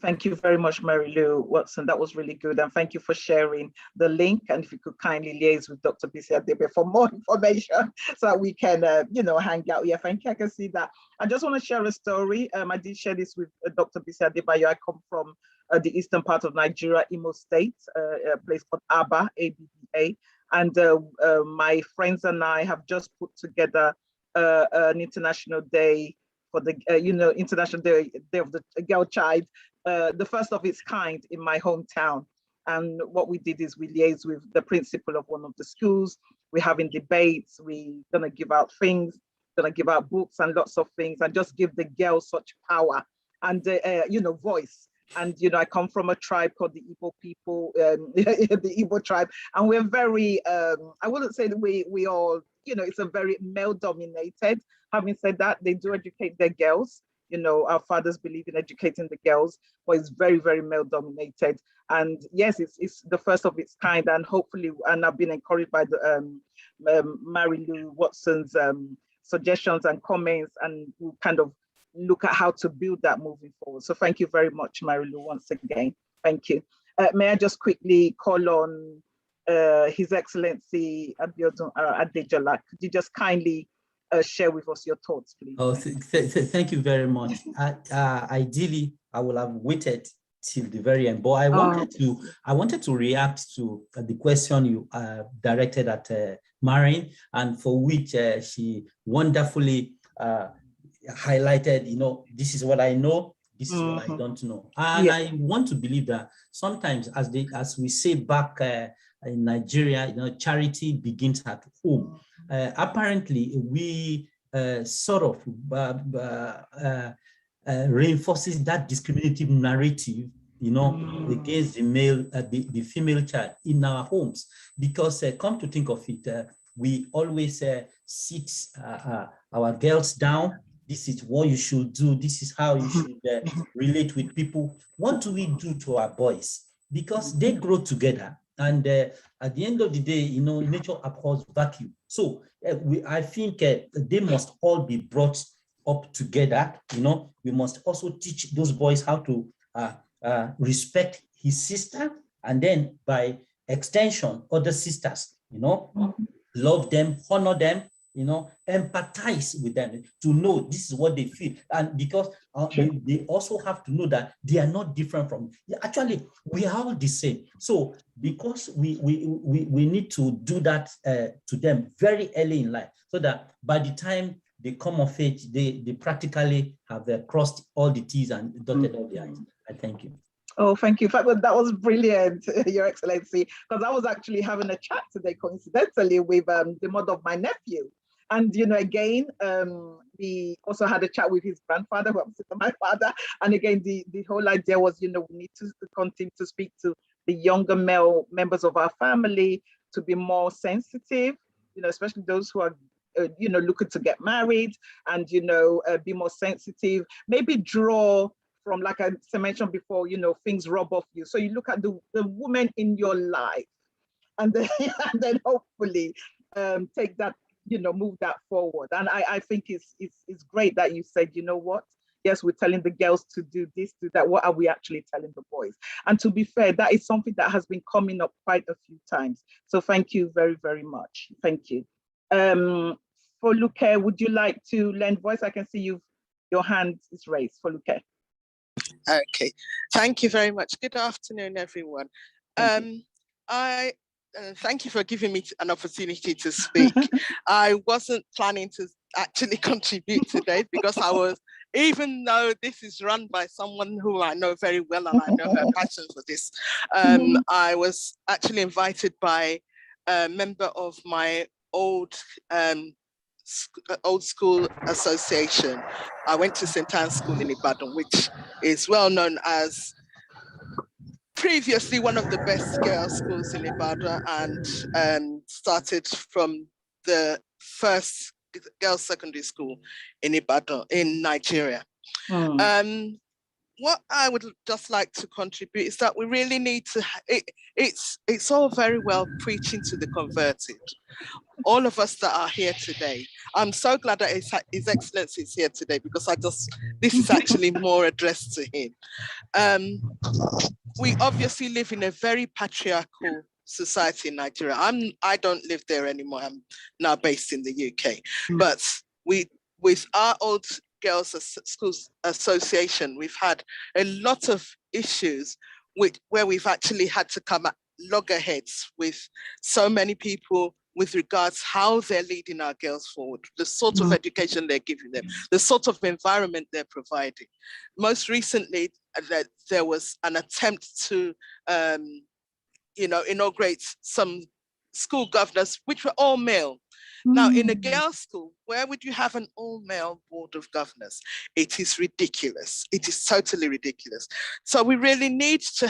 Thank you very much, Mary Lou Watson. That was really good. And thank you for sharing the link. And if you could kindly liaise with Dr. Bisi Adebe for more information so that we can, hang out. Yeah, thank you. I can see that. I just want to share a story. I did share this with Dr. Bisi Adebayo. I come from the eastern part of Nigeria, Imo State, a place called Aba, A-B-B-A. And my friends and I have just put together an international day for the International Day of the Girl Child, the first of its kind in my hometown. And what we did is we liaised with the principal of one of the schools. We're having debates. We're gonna give out things, gonna give out books and lots of things, and just give the girls such power and voice. And I come from a tribe called the Igbo people, the Igbo tribe, and we're very. I wouldn't say that we all. It's a very male-dominated. Having said that, they do educate their girls. Our fathers believe in educating the girls, but it's very, very male-dominated. And yes, it's the first of its kind. And hopefully, and I've been encouraged by the Mary Lou Watson's suggestions and comments, and we'll kind of look at how to build that moving forward. So thank you very much, Mary Lou, once again. Thank you. May I just quickly call on His Excellency Abiodun Adejola? Could you just kindly share with us your thoughts, please? Oh, thank you very much. Ideally, I would have waited till the very end, but I wanted to react to the question you directed at Marin, and for which she wonderfully highlighted. This is what I know. This is what I don't know. And I want to believe that sometimes, as we say back in Nigeria, charity begins at home. Apparently, we sort of reinforces that discriminative narrative, against the male, the female child in our homes. Because come to think of it, we always sit our girls down. This is what you should do. This is how you should relate with people. What do we do to our boys? Because they grow together. And at the end of the day, nature abhors vacuum. So I think they must all be brought up together. We must also teach those boys how to respect his sister, and then by extension, other sisters, love them, honor them, empathize with them, to know this is what they feel. And because they also have to know that they are not different from, actually, we are all the same. So because we need to do that to them very early in life, so that by the time they come of age, they practically have crossed all the T's and dotted all the I's. I thank you. Oh, thank you. That was brilliant, Your Excellency, because I was actually having a chat today, coincidentally, with the mother of my nephew. And, you know, again, we also had a chat with his grandfather, who was my father. And again, the whole idea was, you know, we need to continue to speak to the younger male members of our family to be more sensitive, you know, especially those who are you know, looking to get married, and, you know, be more sensitive, maybe draw from, like I mentioned before, you know, things rub off you. So you look at the woman in your life, and then, and then hopefully take that, you know, move that forward. And I think it's great that you said, you know what, yes, we're telling the girls to do this, do that. What are we actually telling the boys? And to be fair, that is something that has been coming up quite a few times. So thank you very, very much. Thank you. Foluke, would you like to lend voice? I can see your hand is raised. Foluke. Okay, thank you very much. Good afternoon, everyone. I thank you for giving me an opportunity to speak. I wasn't planning to actually contribute today because I was, even though this is run by someone who I know very well and I know her passion for this, I was actually invited by a member of my old school association. I went to St. Anne's School in Ibadan, which is well known as previously one of the best girls' schools in Ibadan, and started from the first girls' secondary school in Ibadan, in Nigeria. What I would just like to contribute is that we really need to, it's all very well preaching to the converted. All of us that are here today, I'm so glad that His Excellency is here today, because this is actually more addressed to him. We obviously live in a very patriarchal society in Nigeria. I don't live there anymore. I'm now based in the UK. But with our old Girls Schools Association, we've had a lot of issues where we've actually had to come at loggerheads with so many people with regards how they're leading our girls forward, the sort of education they're giving them, the sort of environment they're providing. Most recently, there was an attempt to, you know, inaugurate some school governors, which were all male. Now, in a girls' school, where would you have an all-male board of governors? It is ridiculous. It is totally ridiculous. So we really need to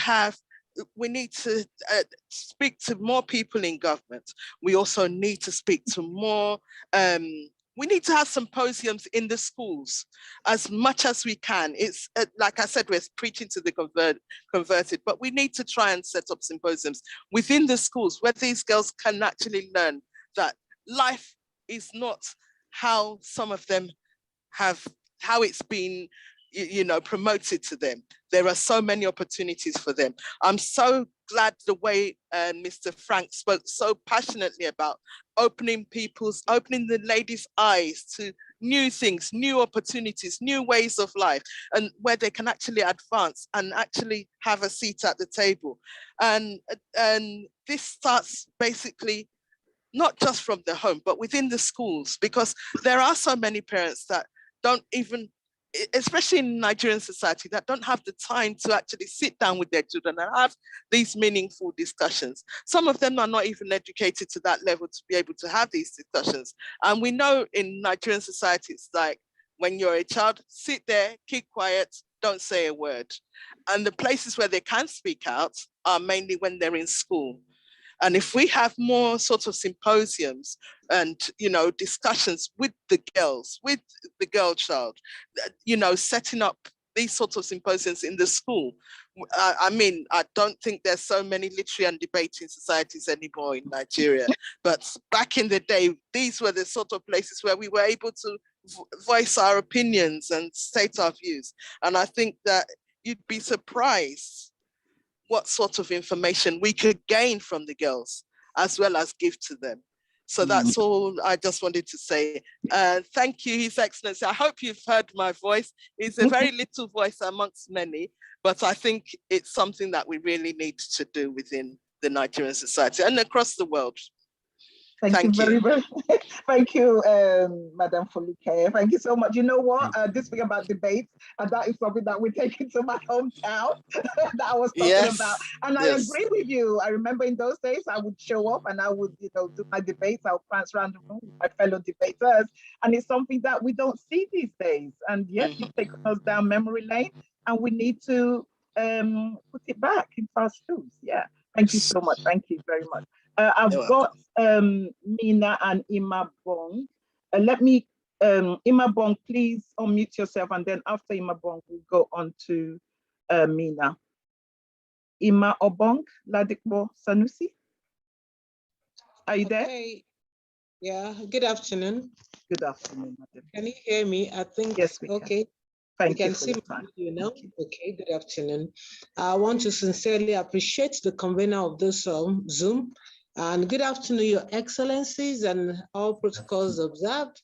speak to more people in government. We also need to speak to more, we need to have symposiums in the schools as much as we can. It's like I said, we're preaching to the converted, but we need to try and set up symposiums within the schools where these girls can actually learn that life is not how some of them have, how it's been, you know, promoted to them. There are so many opportunities for them. I'm so glad the way Mr. Frank spoke so passionately about opening the ladies' eyes to new things, new opportunities, new ways of life, and where they can actually advance and actually have a seat at the table. And this starts basically not just from the home, but within the schools, because there are so many parents that don't even, especially in Nigerian society, that don't have the time to actually sit down with their children and have these meaningful discussions. Some of them are not even educated to that level to be able to have these discussions. And we know in Nigerian society, it's like, when you're a child, sit there, keep quiet, don't say a word. And the places where they can speak out are mainly when they're in school. And if we have more sort of symposiums and, you know, discussions with the girls, with the girl child, you know, setting up these sorts of symposiums in the school. I mean, I don't think there's so many literary and debating societies anymore in Nigeria, but back in the day, these were the sort of places where we were able to voice our opinions and state our views. And I think that you'd be surprised what sort of information we could gain from the girls as well as give to them. So that's all I just wanted to say. Thank you, His Excellency. I hope you've heard my voice. It's a very little voice amongst many, but I think it's something that we really need to do within the Nigerian society and across the world. Thank you very much. Thank you, Madam Folike. Thank you so much. You know what? This thing about debates, and that is something that we take into my hometown that I was talking about. And I agree with you. I remember in those days, I would show up and I would, you know, do my debates. I would prance around the room with my fellow debaters. And it's something that we don't see these days. And yes, you've taken us down memory lane, and we need to put it back in our schools. Yeah. Thank you so much. Thank you very much. I've got Mina and Ima Bong. Let me, Ima Bong, please unmute yourself, and then after Ima Bong, we'll go on to Mina. Ima Obong, Ladikbo Sanusi. Are you there? Okay. Yeah, good afternoon. Good afternoon, madam. Can you hear me? I think, yes, we okay. Can. Thank you you can for see your my time. video now. Okay, good afternoon. I want to sincerely appreciate the convener of this Zoom. And good afternoon, Your Excellencies, and all protocols observed.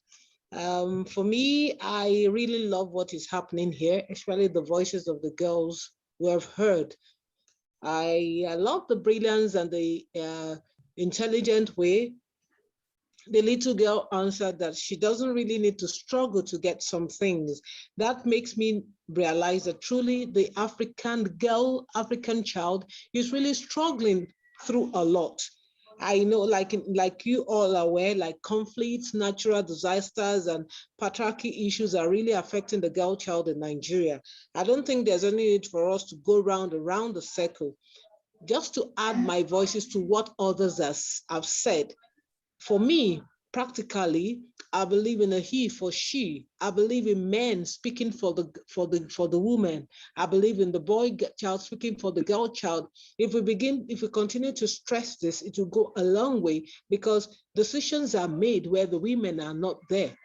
For me, I really love what is happening here, especially the voices of the girls who have heard. I love the brilliance and the intelligent way the little girl answered that she doesn't really need to struggle to get some things. That makes me realize that truly the African girl, African child is really struggling through a lot. I know, like you all are aware, like conflicts, natural disasters, and patriarchy issues are really affecting the girl child in Nigeria. I don't think there's any need for us to go around the circle. Just to add my voices to what others have said. For me, practically, I believe in a he for she. I believe in men speaking for the woman. I believe in the boy child speaking for the girl child. If we continue to stress this, it will go a long way, because decisions are made where the women are not there.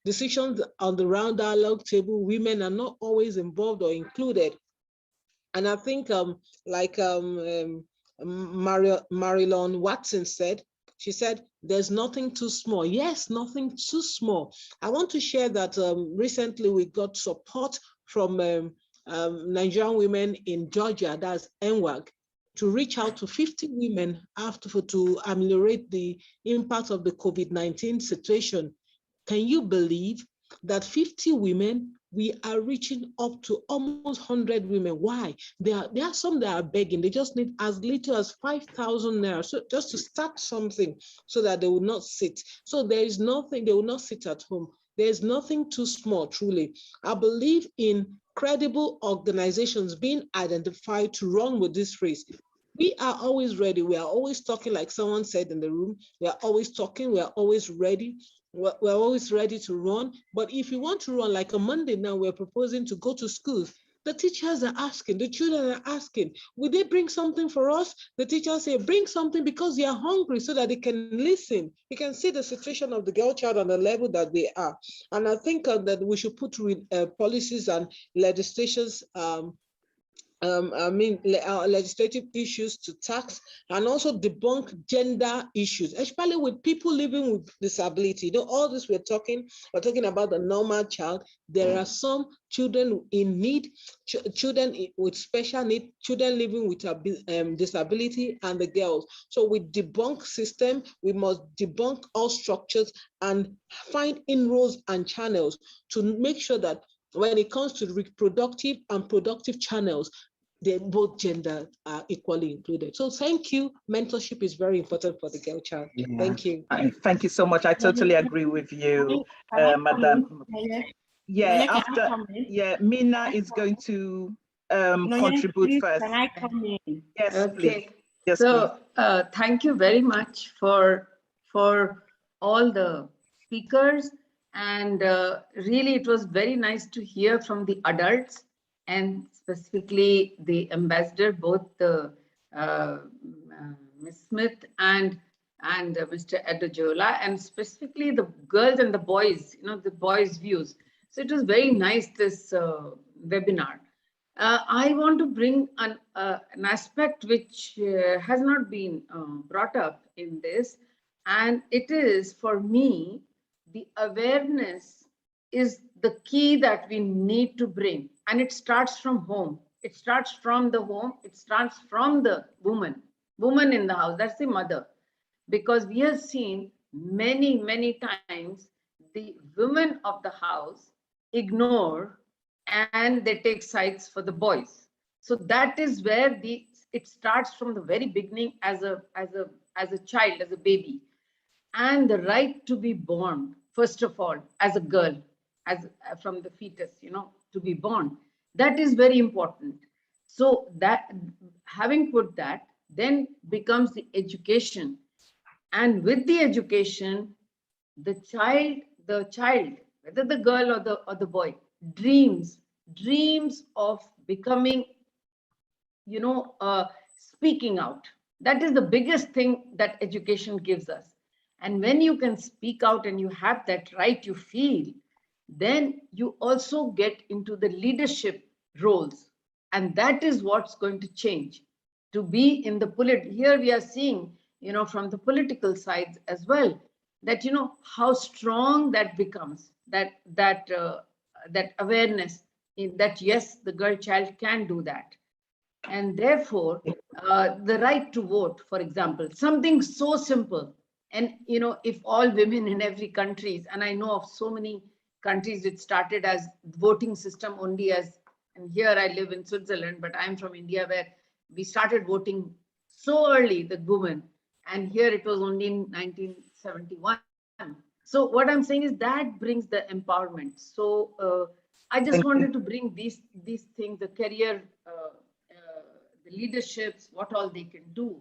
Decisions on the round dialogue table, women are not always involved or included. And I think Marilyn Watson said, she said, there's nothing too small. Yes, nothing too small. I want to share that recently we got support from Nigerian women in Georgia, that's NWAG, to reach out to 50 women to ameliorate the impact of the COVID-19 situation. Can you believe that 50 women, we are reaching up to almost 100 women? Why? There are some that are begging. They just need as little as 5,000 naira, so just to start something so that they will not sit. So there is nothing, they will not sit at home. There's nothing too small, truly. I believe in credible organizations being identified to run with this race. We are always ready. We are always talking, like someone said in the room. We are always talking. We are always ready. We're always ready to run. But if you want to run, like on Monday now, we're proposing to go to schools. The teachers are asking, the children are asking, will they bring something for us? The teachers say, bring something because they are hungry so that they can listen. You can see the situation of the girl child on the level that they are. And I think that we should put policies and legislations legislative issues to tax and also debunk gender issues, especially with people living with disability. You know, all this we're talking about the normal child. There are some children in need, children with special need, children living with disability, and the girls. So with debunk system, we must debunk all structures and find inroads and channels to make sure that when it comes to reproductive and productive channels, both genders are equally included. So thank you. Mentorship is very important for the girl child. Yeah. Thank you. Thank you so much. I totally agree with you, Madam. Yeah, after, Mina is going to contribute first. Can I come in? Yes, okay. Please. Yes, so thank you very much for all the speakers, and really it was very nice to hear from the adults, and specifically the ambassador, both the Ms. Smith and Mr. Adejola, and specifically the girls and the boys, you know, the boys' views. So it was very nice, this webinar. I want to bring an aspect which has not been brought up in this, and it is, for me, the awareness is the key that we need to bring, and it starts from home. It starts from the home. It starts from the woman in the house. That's the mother, because we have seen many times the women of the house ignore and they take sides for the boys. So that is where it starts from the very beginning as a child, as a baby. And the right to be born, first of all, as a girl, as from the fetus, to be born, that is very important. So that, having put that, then becomes the education. And with the education, the child, whether the girl or the boy, dreams of becoming, speaking out. That is the biggest thing that education gives us. And when you can speak out and you have that right, you feel, then you also get into the leadership roles. And that is what's going to change. To be in the here we are seeing, from the political sides as well, that, how strong that becomes, that awareness in that, yes, the girl child can do that. And therefore, the right to vote, for example, something so simple. And, if all women in every country, and I know of so many countries which started as voting system only and here I live in Switzerland, but I'm from India, where we started voting so early, the women, and here it was only in 1971. So what I'm saying is that brings the empowerment. So I just wanted to bring these things, the career, the leaderships, what all they can do.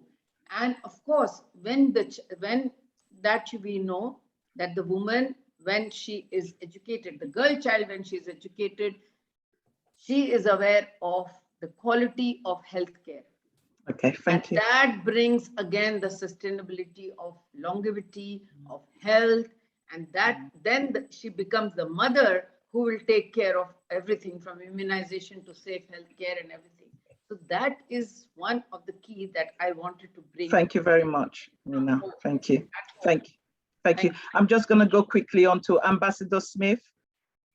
And of course, when that we know that the woman, when she is educated, the girl child, when she is educated, she is aware of the quality of healthcare. Okay, thank you. That brings again the sustainability of longevity, of health, and that then she becomes the mother who will take care of everything from immunization to safe healthcare and everything. So that is one of the key that I wanted to bring. Thank you very much, Nina. Thank you. Thank you. I'm just going to go quickly on to Ambassador Smith.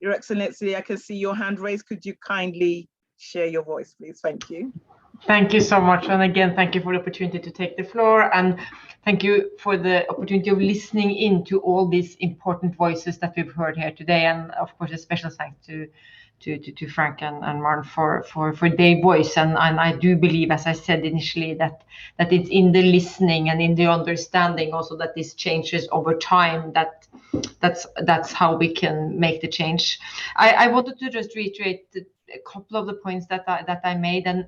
Your Excellency, I can see your hand raised. Could you kindly share your voice, please? Thank you. Thank you so much. And again, thank you for the opportunity to take the floor. And thank you for the opportunity of listening in to all these important voices that we've heard here today. And of course, a special thanks to Frank and Maren for their voice. And I do believe, as I said initially, that it's in the listening and in the understanding also that this changes over time, that's how we can make the change. I wanted to just reiterate a couple of the points that I made, and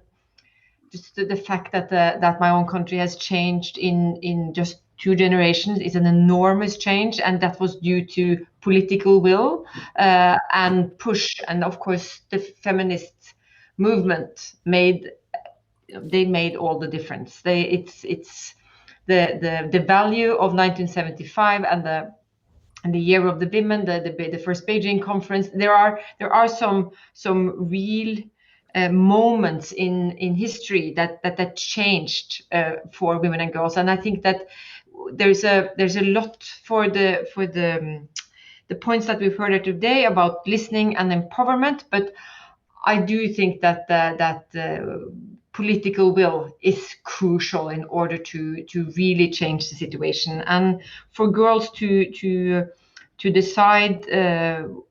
just the fact that my own country has changed in just 2 generations is an enormous change, and that was due to political will and push, and of course the feminist movement made all the difference. It's the value of 1975 and the year of the women, the first Beijing conference. There are some real moments in history that changed for women and girls, and I think that there's a lot for the points that we've heard today about listening and empowerment, but I do think that political will is crucial in order to really change the situation, and for girls to decide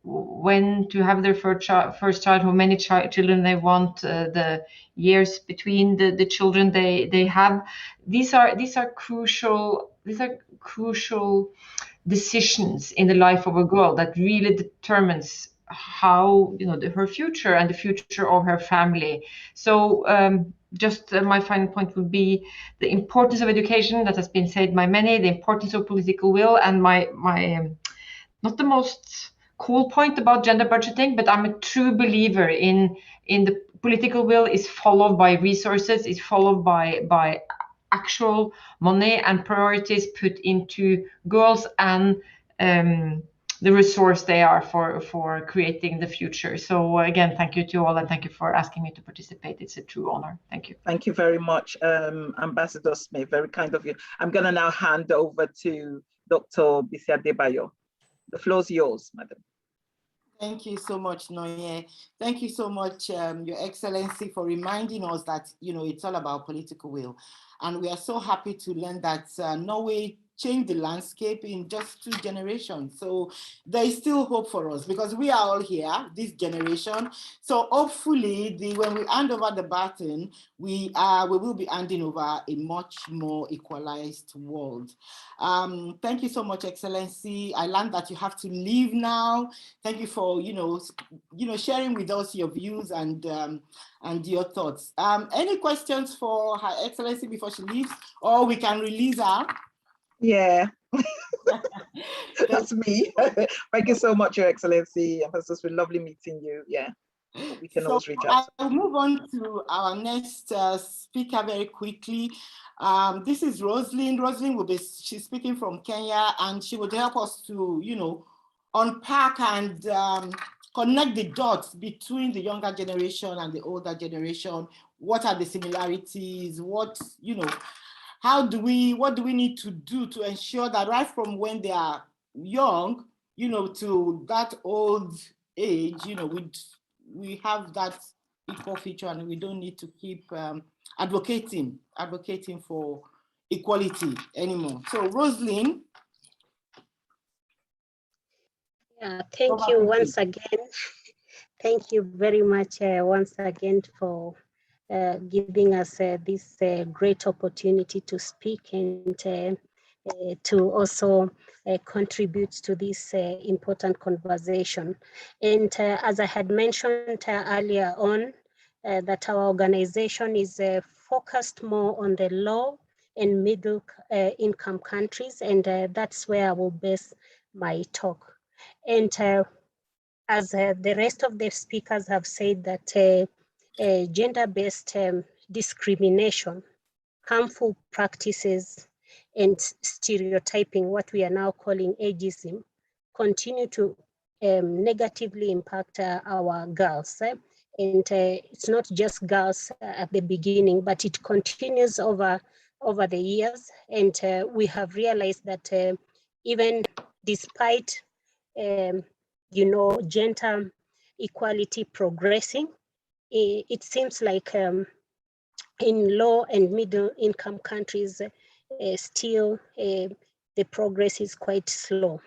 when to have their first child, how many children they want, the years between the children they have. These are crucial decisions in the life of a girl that really determines how her future and the future of her family. So just my final point would be the importance of education that has been said by many, the importance of political will, and my not the most cool point about gender budgeting, but I'm a true believer in the political will is followed by resources, is followed by actual money and priorities put into girls and the resource they are for creating the future. So again, thank you to all, and thank you for asking me to participate. It's a true honor. Thank you. Thank you very much, Ambassador Smith. Very kind of you. I'm going to now hand over to Dr. Bisi Adebayo. The floor is yours, madam. Thank you so much, Noye. Thank you so much, Your Excellency, for reminding us that, it's all about political will. And we are so happy to learn that Norway change the landscape in just 2 generations. So there is still hope for us because we are all here, this generation. So hopefully when we hand over the baton, we will be handing over a much more equalized world. Thank you so much, Excellency. I learned that you have to leave now. Thank you for, sharing with us your views and your thoughts. Any questions for Her Excellency before she leaves, or we can release her? Yeah, that's me. Thank you so much, Your Excellency. It's been lovely meeting you. Yeah, we can always reach out. I'll move on to our next speaker very quickly. This is Rosalind. Rosalind she's speaking from Kenya, and she would help us to, unpack and connect the dots between the younger generation and the older generation. What are the similarities? What do we need to do to ensure that right from when they are young, to that old age, we have that equal feature, and we don't need to keep advocating for equality anymore. So Rosalind. Yeah, thank you once again. Thank you very much once again for giving us this great opportunity to speak and to also contribute to this important conversation. And as I had mentioned earlier on, that our organization is focused more on the low and middle income countries, and that's where I will base my talk. And as the rest of the speakers have said, that gender-based discrimination, harmful practices, and stereotyping, what we are now calling ageism, continue to negatively impact our girls. And it's not just girls at the beginning, but it continues over the years. And we have realized that even despite gender equality progressing, it seems like in low and middle income countries, still the progress is quite slow.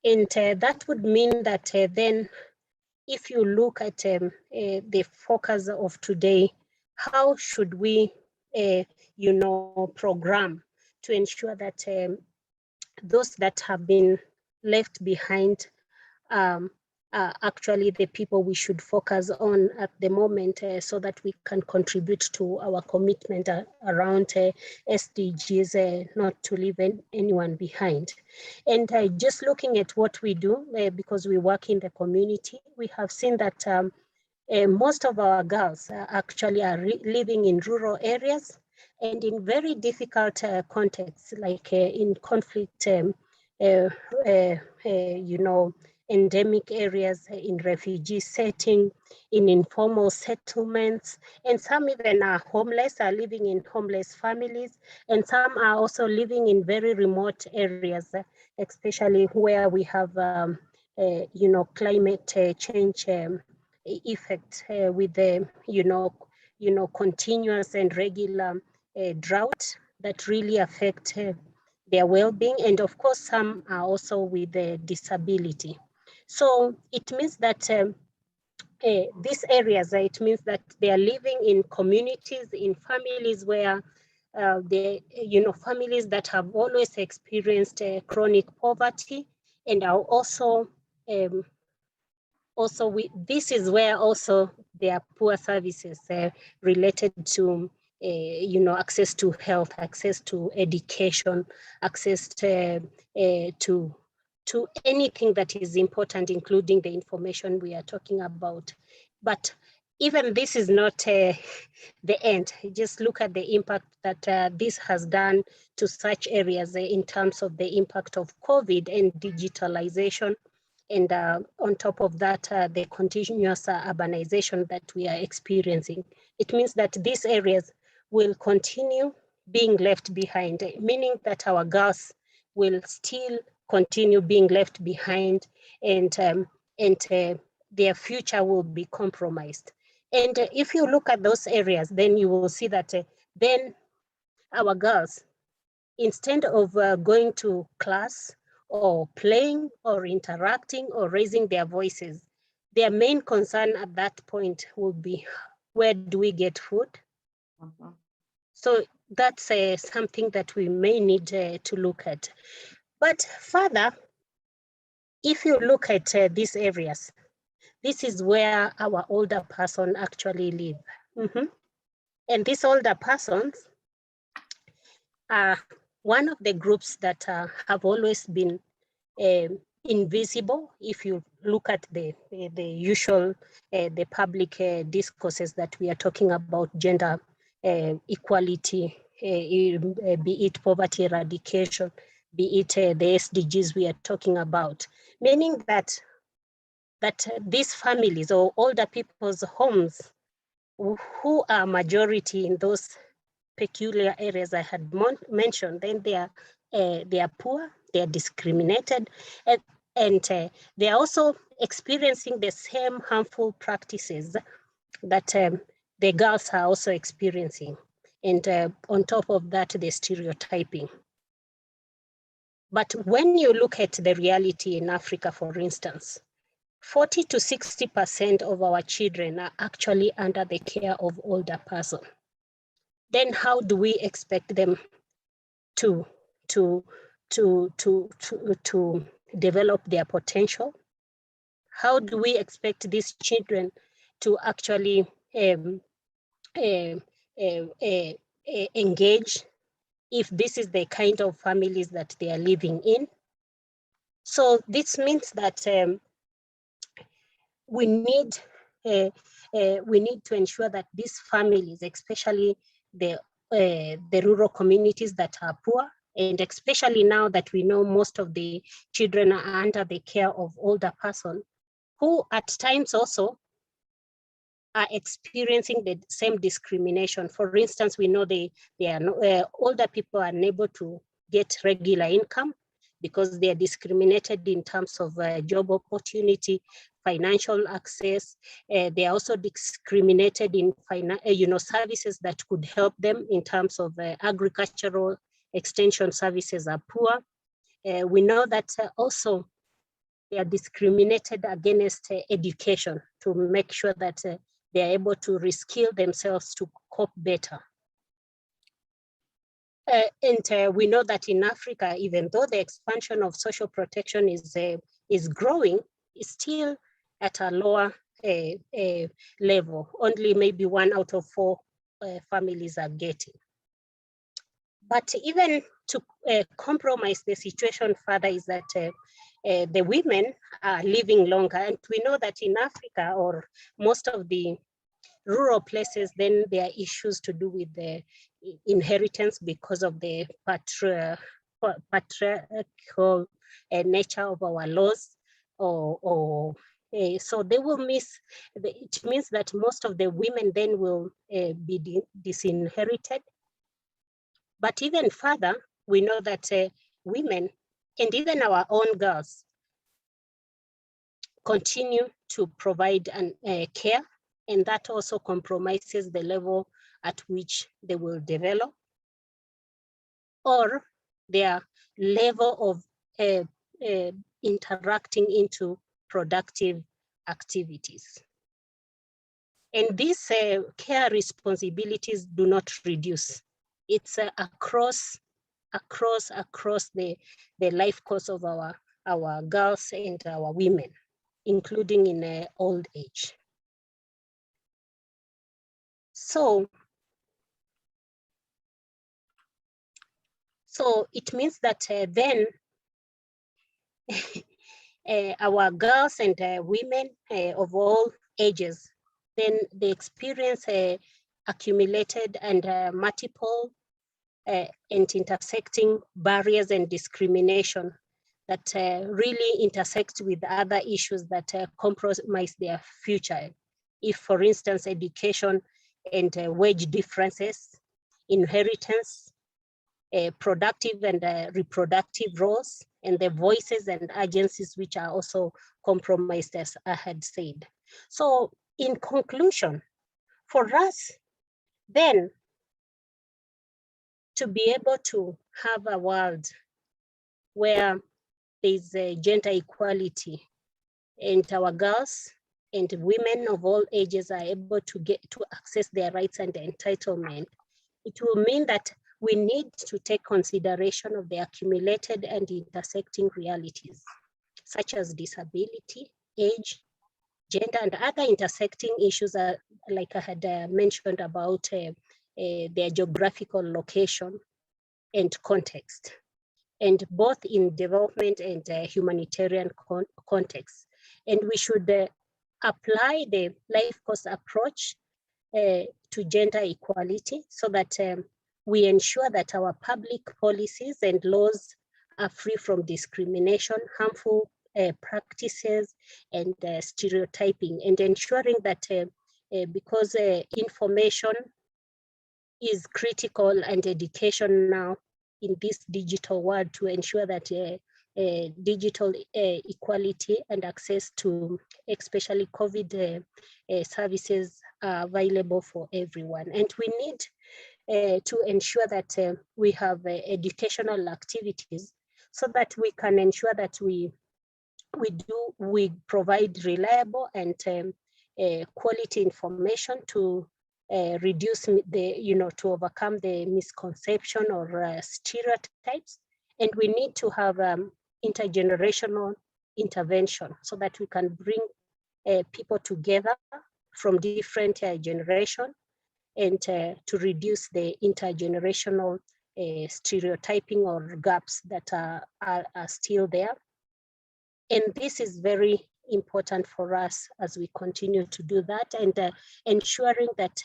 And that would mean that then if you look at the focus of today, how should we, program to ensure that those that have been left behind actually the people we should focus on at the moment so that we can contribute to our commitment around SDGs, not to leave anyone behind. And just looking at what we do, because we work in the community, we have seen that most of our girls actually are living in rural areas and in very difficult contexts, like in conflict, endemic areas, in refugee setting, in informal settlements, and some even are homeless, are living in homeless families, and some are also living in very remote areas, especially where we have, climate change effect with the, continuous and regular drought that really affect their well-being, and of course some are also with a disability. So it means that these areas, it means that they are living in communities, in families where families that have always experienced chronic poverty, and are also this is where also there are poor services related to access to health, access to education, access to anything that is important, including the information we are talking about. But even this is not the end. Just look at the impact that this has done to such areas in terms of the impact of COVID and digitalization. And on top of that, the continuous urbanization that we are experiencing. It means that these areas will continue being left behind, meaning that our girls will still continue being left behind, and their future will be compromised. And if you look at those areas, then you will see that then our girls instead of going to class or playing or interacting or raising their voices, their main concern at that point will be, where do we get food? So that's something that we may need to look at. But further, if you look at these areas, this is where our older person actually live. And these older persons are one of the groups that have always been invisible. If you look at the usual, the public discourses that we are talking about gender equality, be it poverty eradication, be it the SDGs we are talking about, meaning that these families or older people's homes who are majority in those peculiar areas I had mentioned, then they are poor, they are discriminated, and they are also experiencing the same harmful practices that the girls are also experiencing. And on top of that, the stereotyping. But when you look at the reality in Africa, for instance, 40 to 60% of our children are actually under the care of older person. Then how do we expect them to develop their potential? How do we expect these children to actually engage if this is the kind of families that they are living in? So this means that we need to ensure that these families, especially the rural communities that are poor, and especially now that we know most of the children are under the care of older person, who at times also are experiencing the same discrimination. For instance, we know older people are unable to get regular income because they are discriminated in terms of job opportunity, financial access. They are also discriminated in services that could help them in terms of agricultural extension services are poor. We know that also they are discriminated against education to make sure that they are able to reskill themselves to cope better. And we know that in Africa, even though the expansion of social protection is growing, it's still at a lower level. Only maybe 1 out of 4 families are getting. But even to compromise the situation further is that the women are living longer. And we know that in Africa or most of the rural places, then there are issues to do with the inheritance because of the patriarchal nature of our laws. So they will miss, it means that most of the women then will be disinherited. But even further, we know that women and even our own girls continue to provide care, and that also compromises the level at which they will develop or their level of interacting into productive activities. And these care responsibilities do not reduce. It's across the life course of our girls and our women, including in old age. So it means that then our girls and women of all ages, then they experience accumulated and multiple and intersecting barriers and discrimination that really intersect with other issues that compromise their future. If, for instance, education and wage differences, inheritance, productive and reproductive roles, and the voices and agencies which are also compromised, as I had said. So in conclusion, for us then to be able to have a world where there's gender equality and our girls and women of all ages are able to get to access their rights and entitlement. It will mean that we need to take consideration of the accumulated and intersecting realities, such as disability, age, gender, and other intersecting issues, like I had mentioned about their geographical location and context, and both in development and humanitarian context. And we should apply the life course approach to gender equality so that we ensure that our public policies and laws are free from discrimination, harmful practices, and stereotyping, and ensuring that because information is critical and education now in this digital world, to ensure that digital equality and access to especially COVID services are available for everyone. And we need to ensure that we have educational activities so that we can ensure that we provide reliable and quality information to reduce to overcome the misconception or stereotypes. And we need to have intergenerational intervention so that we can bring people together from different generations and to reduce the intergenerational stereotyping or gaps that are still there. And this is very important for us as we continue to do that, and ensuring that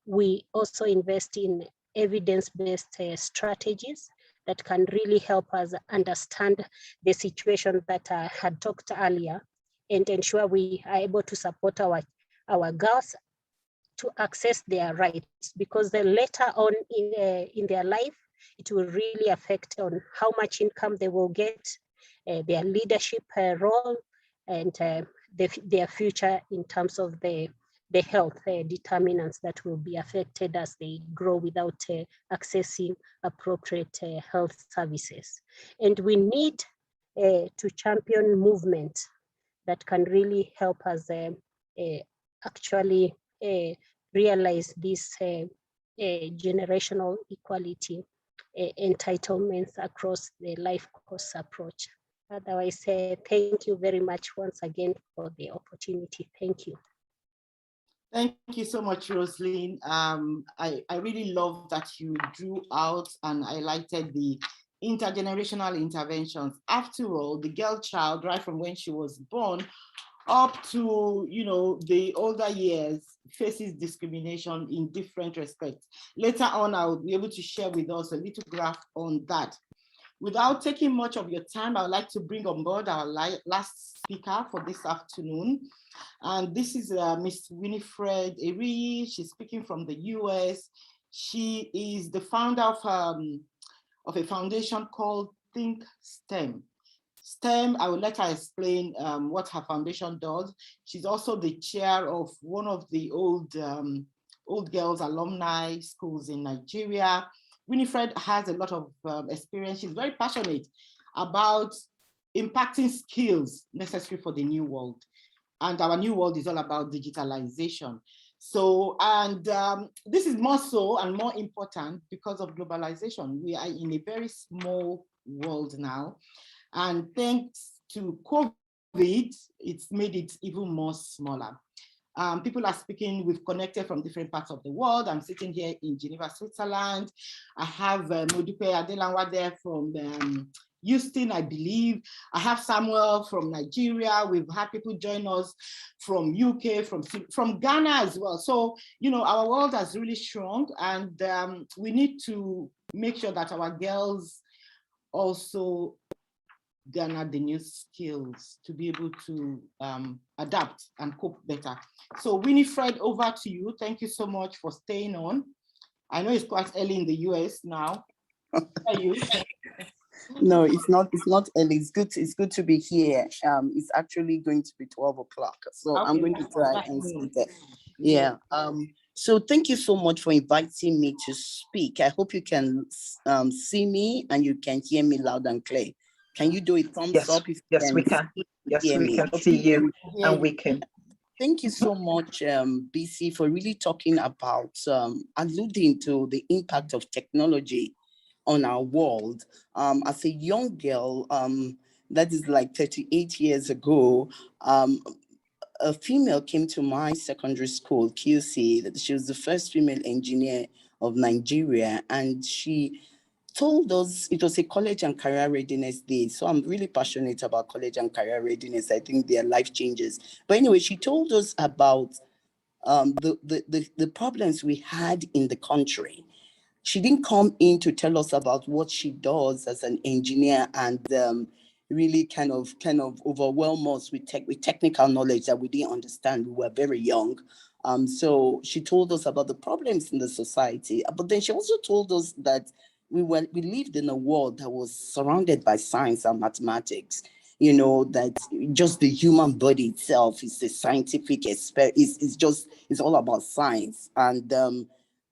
we also invest in evidence-based strategies that can really help us understand the situation that I had talked earlier, and ensure we are able to support our girls to access their rights, because then later on in their life, it will really affect on how much income they will get, their leadership role, and their future in terms of the health determinants that will be affected as they grow without accessing appropriate health services. And we need to champion movement that can really help us actually realize this generational equality entitlements across the life course approach. Otherwise, thank you very much once again for the opportunity. Thank you. Thank you so much, Rosaline. I really love that you drew out and highlighted the intergenerational interventions. After all, the girl child, right from when she was born up to, the older years, faces discrimination in different respects. Later on, I will be able to share with us a little graph on that. Without taking much of your time, I would like to bring on board our last speaker for this afternoon. And this is Ms. Winifred Eri. She's speaking from the US. She is the founder of a foundation called Think STEM. STEM, I will let her explain what her foundation does. She's also the chair of one of the old girls alumni schools in Nigeria. Winifred has a lot of experience. She's very passionate about impacting skills necessary for the new world. And our new world is all about digitalization. So, and this is more so and more important because of globalization. We are in a very small world now. And thanks to COVID, it's made it even more smaller. People are speaking, we've connected from different parts of the world. I'm sitting here in Geneva, Switzerland. I have Modupe Adelanwa there from Houston, I believe. I have Samuel from Nigeria. We've had people join us from UK, from Ghana as well. So, our world has really shrunk, and we need to make sure that our girls also garner the new skills to be able to adapt and cope better. So Winifred, over to you. Thank you so much for staying on. I know it's quite early in the US now. How are you? No, it's not early. It's good to be here. It's actually going to be 12 o'clock. So okay. I'm going to try and speak it. Yeah. So thank you so much for inviting me to speak. I hope you can see me and you can hear me loud and clear. Can you do a thumbs up if you Yes, we can. Yes, hear we me? can see you Yeah. and we can. Thank you so much, BC, for really talking about, alluding to the impact of technology on our world. As a young girl, that is like 38 years ago, a female came to my secondary school, QC. She was the first female engineer of Nigeria, and she told us it was a college and career readiness day. So I'm really passionate about college and career readiness. I think they are life changes. But anyway, she told us about the problems we had in the country. She didn't come in to tell us about what she does as an engineer and really kind of overwhelm us with technical knowledge that we didn't understand. We were very young. So she told us about the problems in the society, but then she also told us that we lived in a world that was surrounded by science and mathematics. You know, that just the human body itself is a scientific it's all about science. And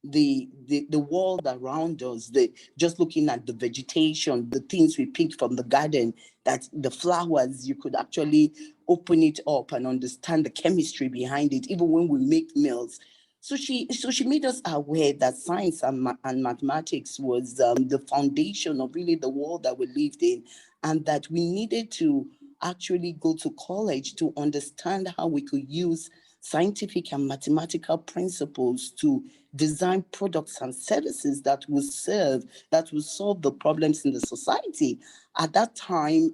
the world around us, just looking at the vegetation, the things we pick from the garden, that the flowers, you could actually open it up and understand the chemistry behind it, even when we make meals. So she made us aware that science and mathematics was the foundation of really the world that we lived in, and that we needed to actually go to college to understand how we could use scientific and mathematical principles to design products and services that will solve the problems in the society. At that time,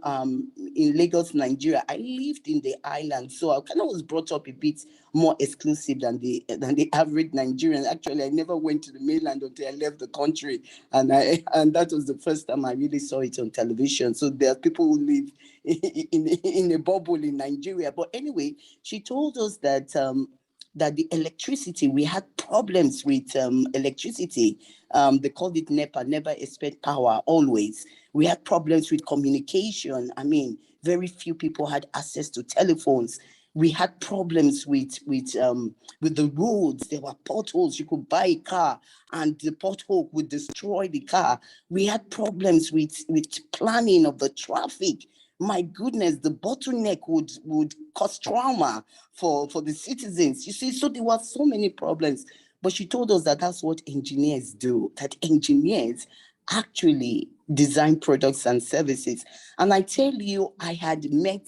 in Lagos, Nigeria, I lived in the island, so I kind of was brought up a bit more exclusive than the average Nigerian. Actually, I never went to the mainland until I left the country, and that was the first time I really saw it on television. So there are people who live in a bubble in Nigeria. But anyway, she told us that the electricity, we had problems with electricity. They called it NEPA, never expect power, always. We had problems with communication. I mean, very few people had access to telephones. We had problems with the roads. There were potholes. You could buy a car and the pothole would destroy the car. We had problems with planning of the traffic. My goodness, the bottleneck would cause trauma for the citizens. You see, so there were so many problems. But she told us that that's what engineers do, that engineers actually design products and services. And I tell you, I had met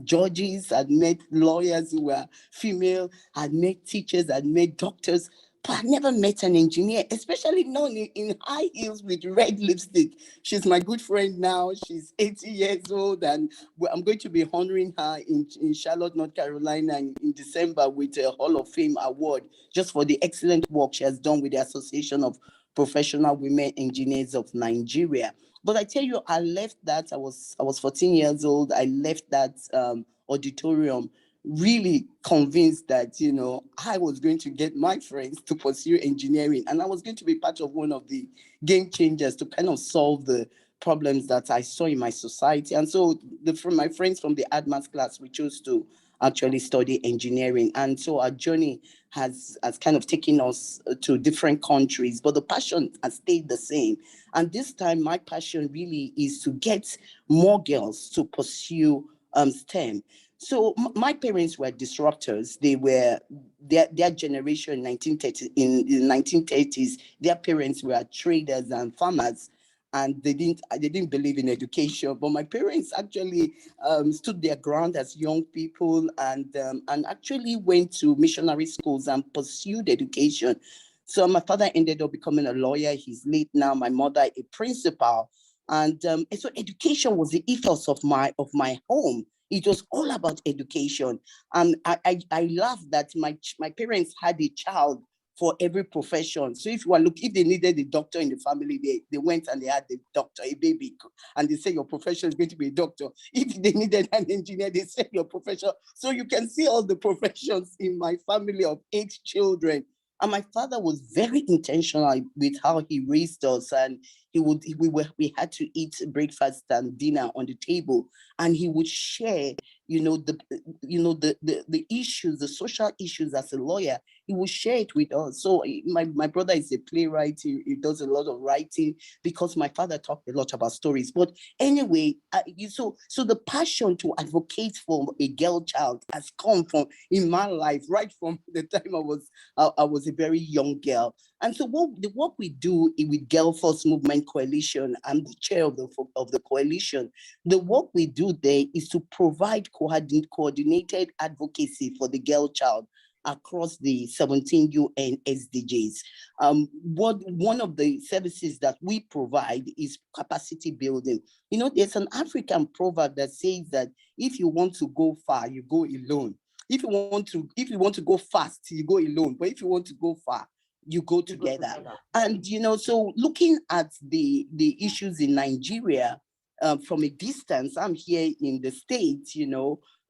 judges, I'd met lawyers who were female, I'd met teachers, I'd met doctors, but I never met an engineer, especially not in high heels with red lipstick. She's my good friend now. She's 80 years old, and I'm going to be honoring her in Charlotte, North Carolina in December with a Hall of Fame award just for the excellent work she has done with the Association of Professional Women Engineers of Nigeria. But I tell you, I left that. I was 14 years old. I left that auditorium really convinced that, you know, I was going to get my friends to pursue engineering, and I was going to be part of one of the game changers to kind of solve the problems that I saw in my society. And so from my friends from the advanced class, we chose to actually study engineering. And so our journey has kind of taken us to different countries, but the passion has stayed the same. And this time, my passion really is to get more girls to pursue STEM. So my parents were disruptors. They were their generation in 1930 in the 1930s. Their parents were traders and farmers, and they didn't believe in education. But my parents actually stood their ground as young people and actually went to missionary schools and pursued education. So my father ended up becoming a lawyer. He's late now. My mother, a principal. And so education was the ethos of my home. It was all about education. I love that my parents had a child for every profession. So if they needed a doctor in the family, they went and they had the doctor, a baby, and they say your profession is going to be a doctor. If they needed an engineer, they said your profession. So you can see all the professions in my family of 8 children. And my father was very intentional with how he raised us, and we had to eat breakfast and dinner on the table, and he would share, the issues, the social issues as a lawyer, he will share it with us. So my brother is a playwright. He does a lot of writing because my father talked a lot about stories. But anyway, so the passion to advocate for a girl child has come from in my life right from the time I was a very young girl. And so the work we do with Girl Force Movement Coalition, I'm the chair of the coalition. The work we do there is to provide coordinated advocacy for the girl child across the 17 UN SDGs. One of the services that we provide is capacity building. There's an African proverb that says that if you want to go far, you go alone. If you want to go fast, you go alone. But if you want to go far, you go together. And so looking at the issues in Nigeria from a distance, I'm here in the States,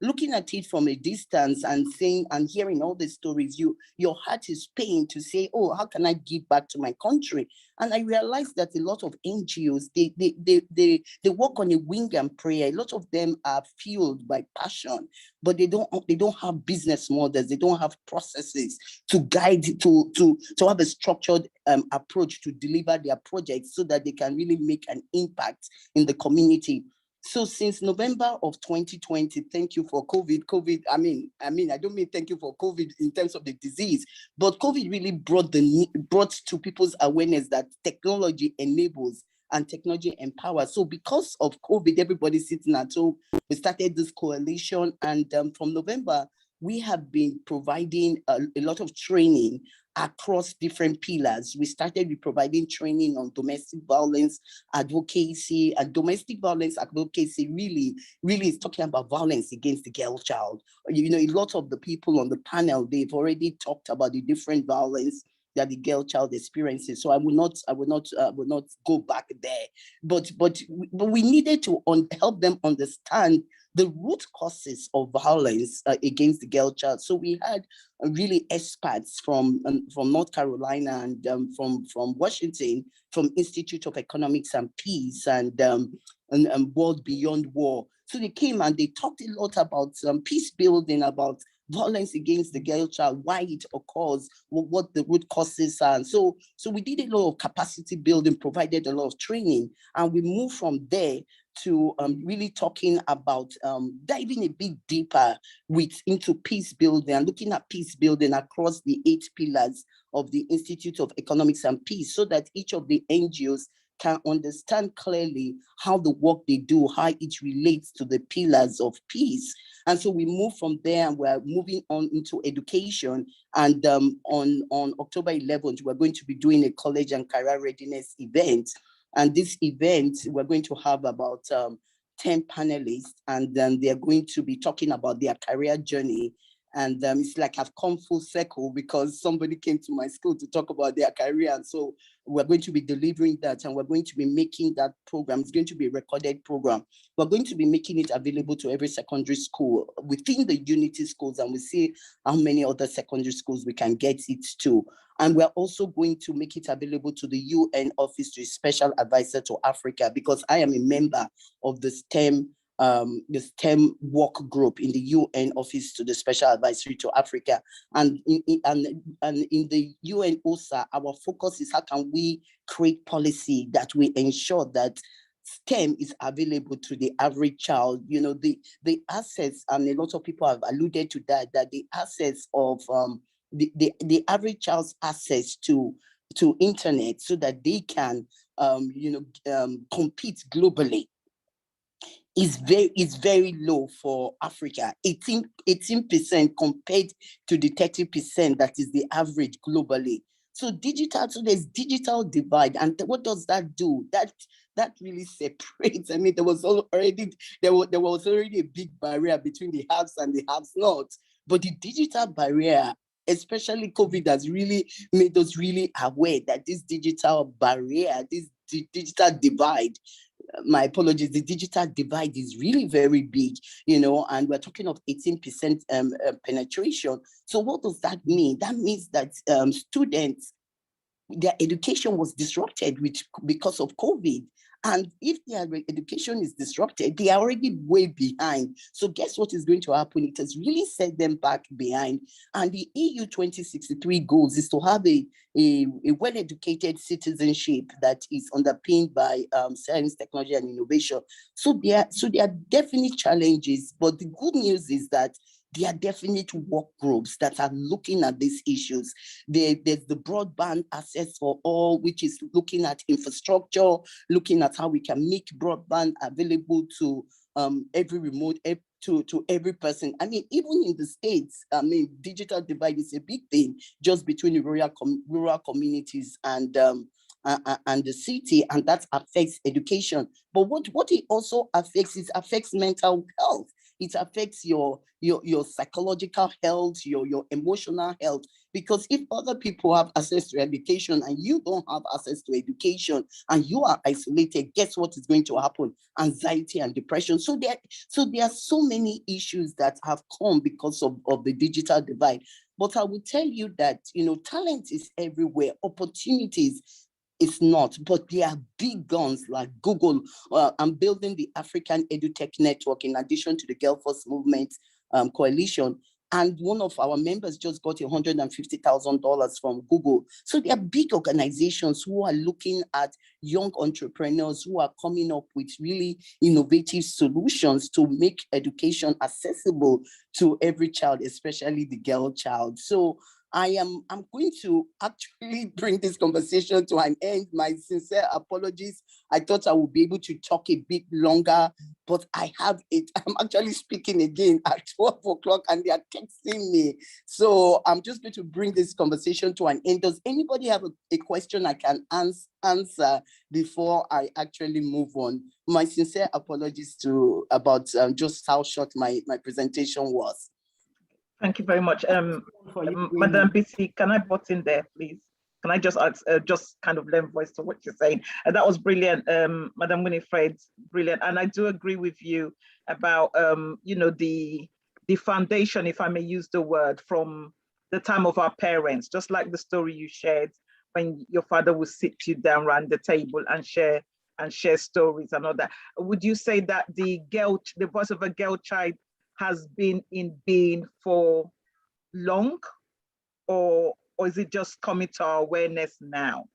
looking at it from a distance and saying and hearing all the stories, your heart is pained to say, oh, how can I give back to my country? And I realized that a lot of NGOs, they work on a wing and prayer. A lot of them are fueled by passion, but they don't have business models. They don't have processes to guide, to have a structured approach to deliver their projects so that they can really make an impact in the community. So since November of 2020, thank you for COVID. I mean, I don't mean thank you for COVID in terms of the disease, but COVID really brought to people's awareness that technology enables and technology empowers. So because of COVID, everybody's sitting at home. We started this coalition, and from November, we have been providing a lot of training across different pillars. We started with providing training on domestic violence advocacy, and domestic violence advocacy really is talking about violence against the girl child. A lot of the people on the panel, they've already talked about the different violence that the girl child experiences. So I will not go back there. But we needed to help them understand the root causes of violence against the girl child. So we had really experts from North Carolina and from Washington, from Institute of Economics and Peace and World Beyond War. So they came and they talked a lot about peace building, about violence against the girl child, why it occurs, what the root causes are. And so we did a lot of capacity building, provided a lot of training, and we moved from there to really talking about diving a bit deeper into peace building and looking at peace building across the 8 pillars of the Institute of Economics and Peace, so that each of the NGOs can understand clearly how the work they do, how it relates to the pillars of peace. And so we move from there, and we're moving on into education. And on October 11th, we're going to be doing a college and career readiness event. And this event, we're going to have about 10 panelists, and they're going to be talking about their career journey. And it's like I've come full circle because somebody came to my school to talk about their career. And so we're going to be delivering that, and we're going to be making that program. It's going to be a recorded program. We're going to be making it available to every secondary school within the Unity schools, and we'll see how many other secondary schools we can get it to. And we're also going to make it available to the UN Office to Special Advisor to Africa, because I am a member of the STEM work group in the UN Office to the Special Advisory to Africa. And in the UN OSA, our focus is how can we create policy that will ensure that STEM is available to the average child. The assets, and a lot of people have alluded to that the assets of the average child's access to internet, so that they can compete globally, is very low for Africa. 18% compared to the 30% that is the average globally. So there's digital divide. And what does that do? That really separates. I mean, there was already a big barrier between the haves and the haves not. But the digital barrier, especially COVID, has really made us really aware that this digital barrier, this digital divide, my apologies, the digital divide is really very big, and we're talking of 18% penetration. So what does that mean? That means that students, their education was disrupted because of COVID. And if their education is disrupted, they are already way behind. So guess what is going to happen? It has really set them back behind. And the EU 2063 goals is to have a well-educated citizenship that is underpinned by science, technology, and innovation. So there are definite challenges, but the good news is that there are definite work groups that are looking at these issues. There's the broadband access for all, which is looking at infrastructure, looking at how we can make broadband available to every remote, to every person. I mean, even in the States, I mean, digital divide is a big thing just between the rural communities and the city, and that affects education. But what it also affects mental health. It affects your psychological health, your emotional health. Because if other people have access to education and you don't have access to education and you are isolated, guess what is going to happen? Anxiety and depression. So there are so many issues that have come because of the digital divide. But I will tell you that, talent is everywhere. Opportunities is not, but there are big guns like Google. I'm building the African EduTech Network in addition to the Girl Force Movement Coalition. And one of our members just got $150,000 from Google. So there are big organizations who are looking at young entrepreneurs who are coming up with really innovative solutions to make education accessible to every child, especially the girl child. So I'm going to actually bring this conversation to an end. My sincere apologies. I thought I would be able to talk a bit longer, but I have it. I'm actually speaking again at 12 o'clock and they are texting me. So I'm just going to bring this conversation to an end. Does anybody have a question I can answer before I actually move on? My sincere apologies about just how short my presentation was. Thank you very much. Madam BC, can I butt in there, please? Can I just ask, just kind of lend voice to what you're saying? And that was brilliant, Madam Winifred, brilliant. And I do agree with you about, the foundation, if I may use the word, from the time of our parents, just like the story you shared when your father would sit you down around the table and share stories and all that. Would you say that the voice of a girl child has been in being for long, or is it just coming to our awareness now?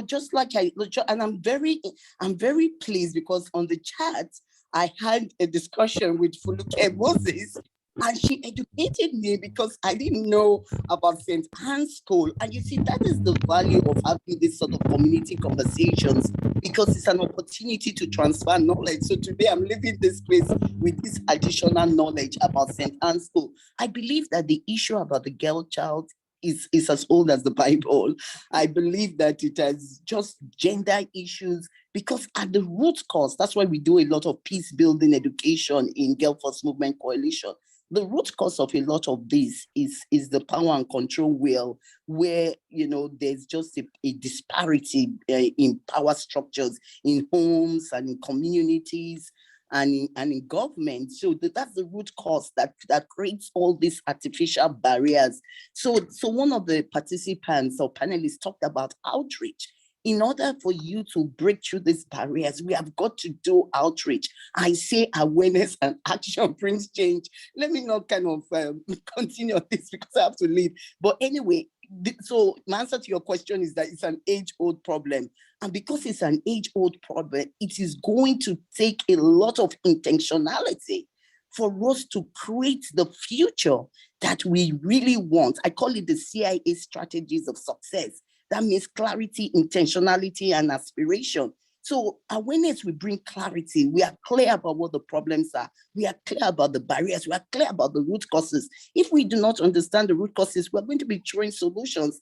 Just like and I'm very pleased because on the chat I had a discussion with Fuluke Moses, and she educated me because I didn't know about St. Anne's School. And you see, that is the value of having this sort of community conversations, because it's an opportunity to transfer knowledge. So today I'm leaving this place with this additional knowledge about St. Anne's School. I believe that the issue about the girl child is as old as the Bible. I believe that it has just gender issues, because at the root cause, that's why we do a lot of peace building education in Girl Force Movement Coalition. The root cause of a lot of this is the power and control wheel, where there's just a disparity in power structures in homes and in communities and in government. So that's the root cause that creates all these artificial barriers. So one of the participants or panelists talked about outreach. In order for you to break through these barriers, we have got to do outreach. I say awareness and action brings change. Let me not kind of continue on this because I have to leave. But anyway, so my answer to your question is that it's an age-old problem. And because it's an age-old problem, it is going to take a lot of intentionality for us to create the future that we really want. I call it the CIA strategies of success. That means clarity, intentionality, and aspiration. So awareness will bring clarity. We are clear about what the problems are. We are clear about the barriers. We are clear about the root causes. If we do not understand the root causes, we're going to be throwing solutions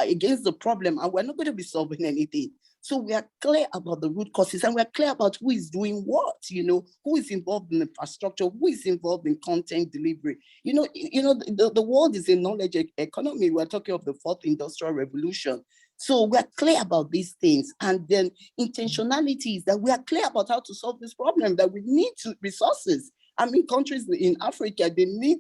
against the problem, and we're not going to be solving anything. So we are clear about the root causes, and we're clear about who is doing what, who is involved in infrastructure, who is involved in content delivery. The world is a knowledge economy. We're talking of the fourth industrial revolution. So we're clear about these things. And then intentionality is that we are clear about how to solve this problem, that we need resources. I mean, countries in Africa, they need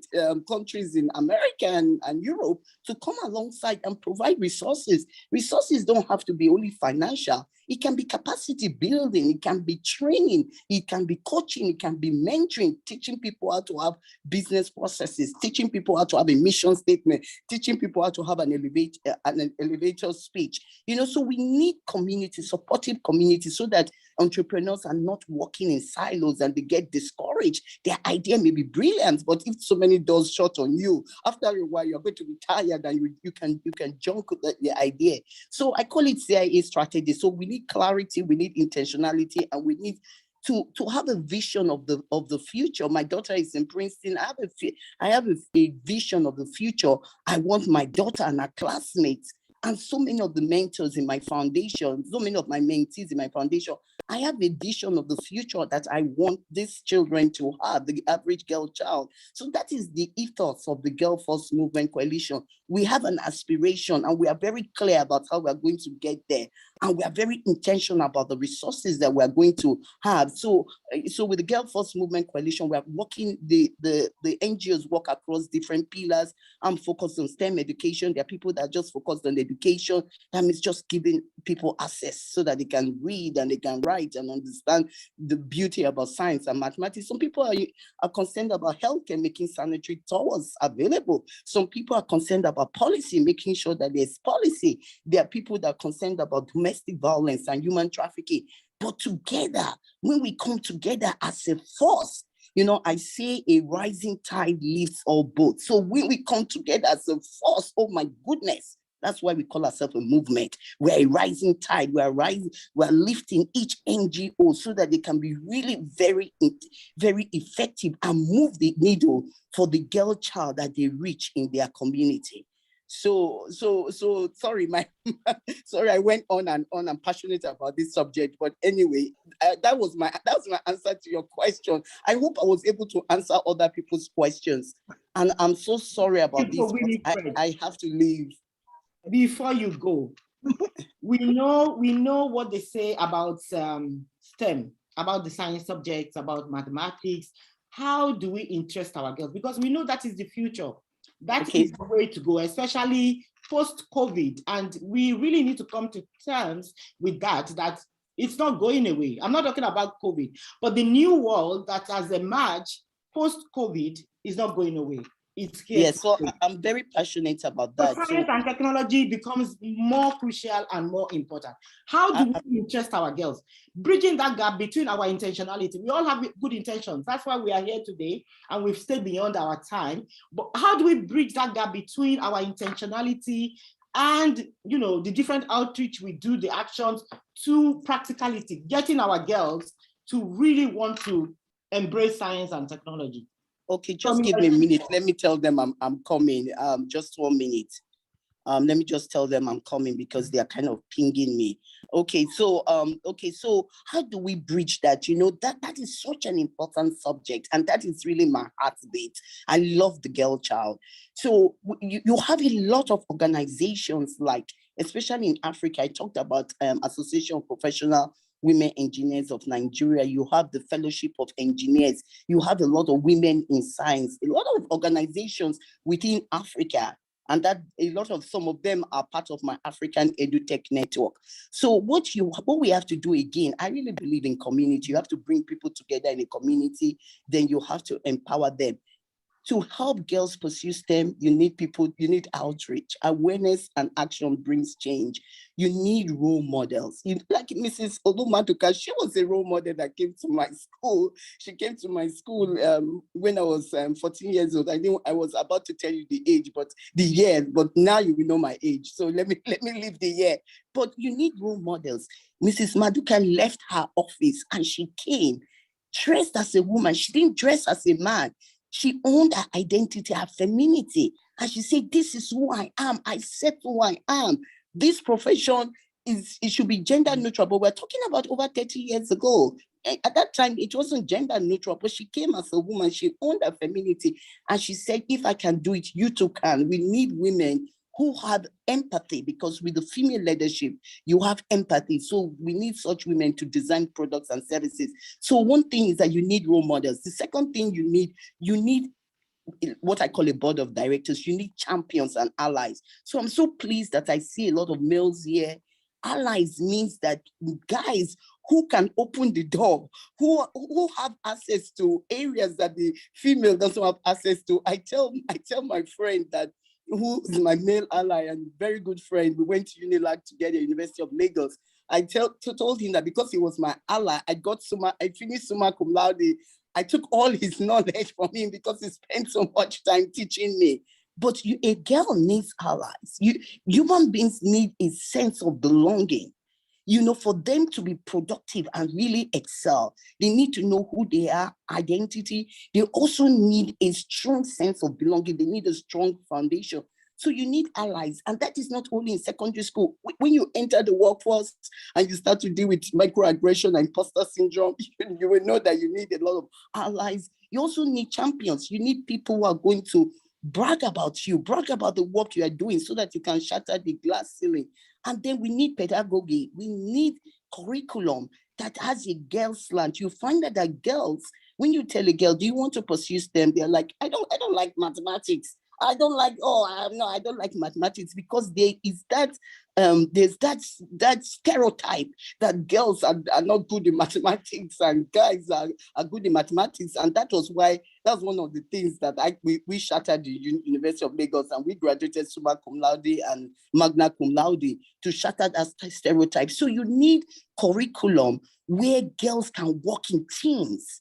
countries in America and Europe to come alongside and provide resources. Resources don't have to be only financial. It can be capacity building, it can be training, it can be coaching, it can be mentoring, teaching people how to have business processes, teaching people how to have a mission statement, teaching people how to have an elevator speech. You know, so we need community, supportive community, so that entrepreneurs are not working in silos and they get discouraged. Their idea may be brilliant, but if so many doors shut on you, after a while you're going to be tired and you can junk the idea. So I call it CIA strategy. So we need clarity, we need intentionality, and we need to have a vision of the future. My daughter is in Princeton. I have a vision of the future. I want my daughter and her classmates and so many of the mentors in my foundation, so many of my mentees in my foundation, I have a vision of the future that I want these children to have, the average girl child. So that is the ethos of the Girl First Movement Coalition. We have an aspiration and we are very clear about how we are going to get there. And we are very intentional about the resources that we are going to have. So with the Girl First Movement Coalition, we are working, the NGOs work across different pillars. I'm focused on STEM education. There are people that are just focused on education. That means just giving people access so that they can read and they can write and understand the beauty about science and mathematics. Some people are concerned about healthcare, making sanitary towels available. Some people are concerned about policy, making sure that there's policy. There are people that are concerned about domestic violence and human trafficking. But together, when we come together as a force, you know, I say a rising tide lifts all boats. So when we come together as a force, oh my goodness, that's why we call ourselves a movement. We're a rising tide. We're lifting each NGO so that they can be really very, very effective and move the needle for the girl child that they reach in their community. So sorry, sorry, I went on and on. I'm passionate about this subject, but anyway, that was my answer to your question. I hope I was able to answer other people's questions, and I'm so sorry about this. I have to leave. Before you go, we know what they say about STEM, about the science subjects, about mathematics. How do we interest our girls? Because we know that is the future. That is the way to go, especially post-COVID. And we really need to come to terms with that it's not going away. I'm not talking about COVID, but the new world that has emerged post-COVID is not going away. It's here. Yes, so I'm very passionate about that. So science and technology becomes more crucial and more important. How do we interest our girls? Bridging that gap between our intentionality. We all have good intentions. That's why we are here today, and we've stayed beyond our time. But how do we bridge that gap between our intentionality and, you know, the different outreach we do, the actions, to practicality, getting our girls to really want to embrace science and technology? Okay, just give me a minute. Let me tell them I'm coming. Just 1 minute. Let me just tell them I'm coming because they are kind of pinging me. Okay, so how do we bridge that? You know, that is such an important subject, and that is really my heartbeat. I love the girl child. So you have a lot of organizations, like, especially in Africa. I talked about Association of Professional Women Engineers of Nigeria. You have the Fellowship of Engineers. You have a lot of women in science, a lot of organizations within Africa, and that some of them are part of my African EduTech network. So what we have to do again, I really believe in community. You have to bring people together in a community, then you have to empower them. To help girls pursue STEM, you need people, you need outreach. Awareness and action brings change. You need role models. Like Mrs. Olumaduka, she was a role model that came to my school. She came to my school when I was 14 years old. I was about to tell you the age, but the year, but now you will know my age. So let me leave the year. But you need role models. Mrs. Maduka left her office and she came dressed as a woman. She didn't dress as a man. She owned her identity, her femininity. And she said, this is who I am. I said who I am. This profession it should be gender neutral, but we're talking about over 30 years ago. At that time, it wasn't gender neutral, but she came as a woman. She owned her femininity. And she said, if I can do it, you too can. We need women who have empathy, because with the female leadership, you have empathy. So we need such women to design products and services. So one thing is that you need role models. The second thing you need what I call a board of directors. You need champions and allies. So I'm so pleased that I see a lot of males here. Allies means that guys who can open the door, who have access to areas that the female doesn't have access to. I tell my friend that, who is my male ally and very good friend, we went to Unilag together, University of Lagos. I told him that because he was my ally, I finished summa cum laude. I took all his knowledge from him because he spent so much time teaching me. But a girl needs allies. Human beings need a sense of belonging. For them to be productive and really excel, they need to know who they are, identity. They also need a strong sense of belonging. They need a strong foundation. So you need allies. And that is not only in secondary school. When you enter the workforce and you start to deal with microaggression and imposter syndrome, you will know that you need a lot of allies. You also need champions. You need people who are going to brag about you, brag about the work you are doing so that you can shatter the glass ceiling. And then we need pedagogy. We need curriculum that has a girl slant. You find that girls, when you tell a girl, do you want to pursue STEM? They're like, I don't like mathematics. I don't like mathematics, because there's that stereotype that girls are not good in mathematics and guys are good in mathematics. And that's one of the things that we shattered the University of Lagos, and we graduated summa cum laude and magna cum laude to shatter that stereotype. So you need curriculum where girls can work in teams.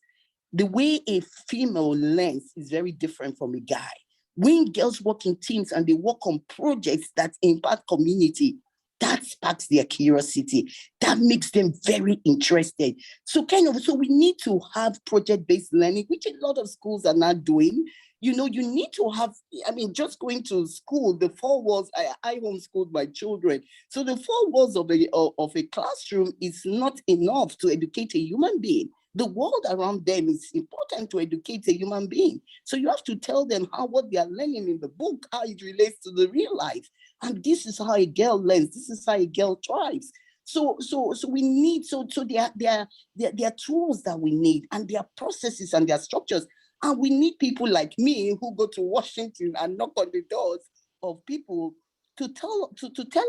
The way a female learns is very different from a guy. When girls work in teams and they work on projects that impact community, that sparks their curiosity. That makes them very interested. So we need to have project-based learning, which a lot of schools are not doing. You need to have, just going to school, the four walls, I homeschooled my children. So the four walls of a classroom is not enough to educate a human being. The world around them is important to educate a human being. So you have to tell them what they are learning in the book, how it relates to the real life. And this is how a girl learns. This is how a girl thrives. So we need, there are tools that we need, and there are processes and there are structures. And we need people like me who go to Washington and knock on the doors of people to tell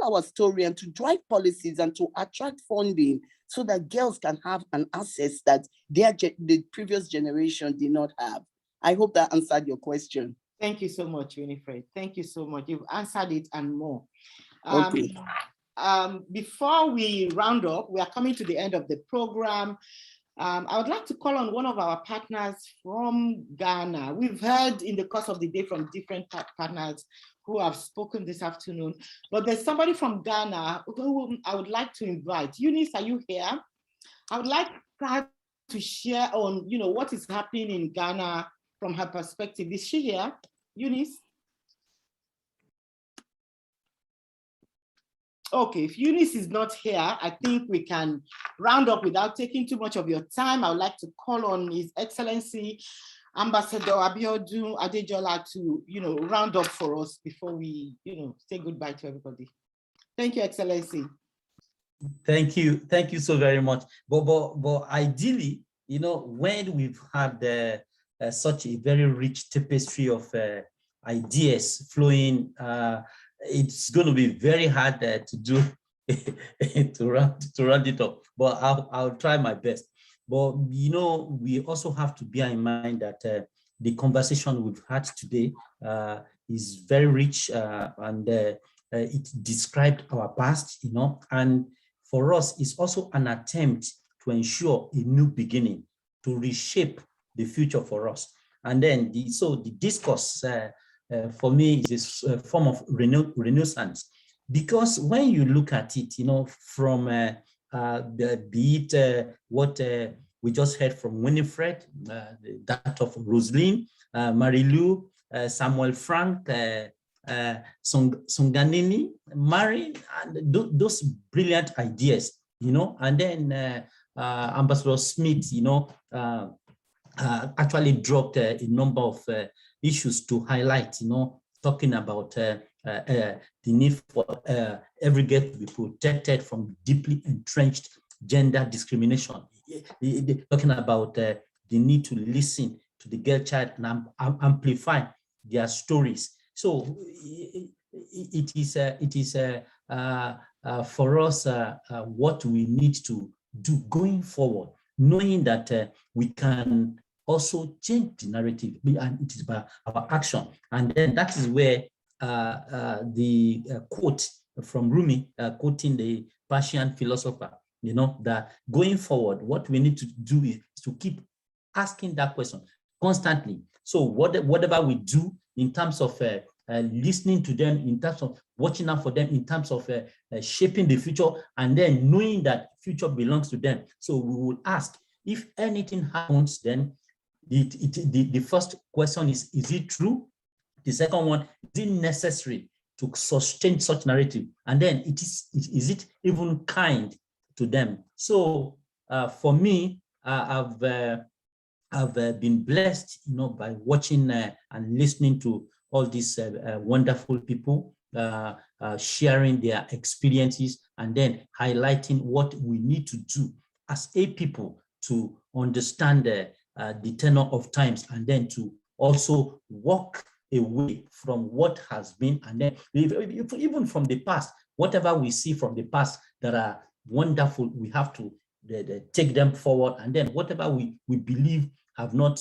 our story and to drive policies and to attract funding so that girls can have an access that the previous generation did not have. I hope that answered your question. Thank you so much, Winifred. Thank you so much. You've answered it and more. Okay. Before we round up, we are coming to the end of the program. I would like to call on one of our partners from Ghana. We've heard in the course of the day from different partners who have spoken this afternoon, but there's somebody from Ghana who I would like to invite. Eunice, are you here? I would like her to share on, what is happening in Ghana from her perspective. Is she here, Eunice? Okay, if Eunice is not here, I think we can round up without taking too much of your time. I would like to call on His Excellency Ambassador Abiodun Adejola to, round up for us before we, say goodbye to everybody. Thank you, Excellency. Thank you so very much. But ideally, when we've had such a very rich tapestry of ideas flowing, it's going to be very hard to do to round it up. But I'll try my best. But we also have to bear in mind that the conversation we've had today is very rich and it described our past, and for us, it's also an attempt to ensure a new beginning, to reshape the future for us. And then the discourse for me is a form of renaissance, because when you look at it, from what we just heard from Winifred, that of Roselyne, Marilou, Samuel Frank, Songanini, Mary, and those brilliant ideas, and then Ambassador Smith, actually dropped a number of issues to highlight, talking about the need for every girl to be protected from deeply entrenched gender discrimination. Talking about the need to listen to the girl child and amplify their stories. So it is for us what we need to do going forward, knowing that we can also change the narrative, and it is by our action. And then that is where the quote from Rumi, quoting the Persian philosopher, that going forward, what we need to do is to keep asking that question constantly. So whatever we do in terms of listening to them, in terms of watching out for them, in terms of shaping the future, and then knowing that future belongs to them. So we will ask, if anything happens, then the first question is it true? The second one, is it necessary to sustain such narrative? And then is it even kind to them? So for me, I've been blessed, by watching and listening to all these wonderful people sharing their experiences and then highlighting what we need to do as a people to understand the tenor of times, and then to also walk away from what has been, and then even from the past, whatever we see from the past that are wonderful, we have to take them forward, and then whatever we believe have not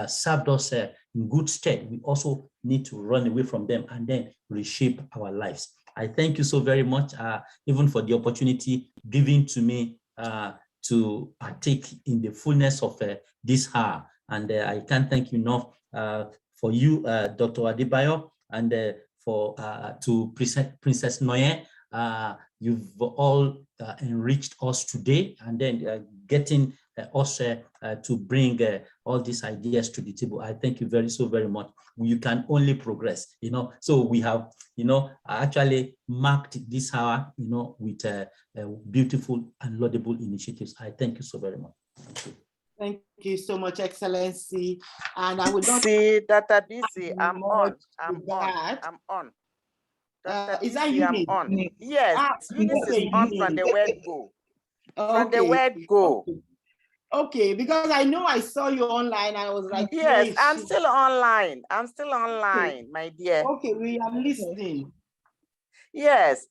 served us in good stead, we also need to run away from them and then reshape our lives. I thank you so very much, even for the opportunity given to me to partake in the fullness of this hour. And I can't thank you enough for you, Dr. Adebayo, and to Princess Noye. You've all enriched us today, and then getting us to bring all these ideas to the table. I thank you so very much. You can only progress, So we have, actually marked this hour, with beautiful and laudable initiatives. I thank you so very much. Thank you so much, Excellency. And I would not see Dr. BC. I'm on. Is that Eunice? I'm on. Yes, Eunice is on from the word go. From the word go. Okay, because I know I saw you online. I was like, yes, I'm still online. I'm still online, my dear. Okay, we are listening. Yes,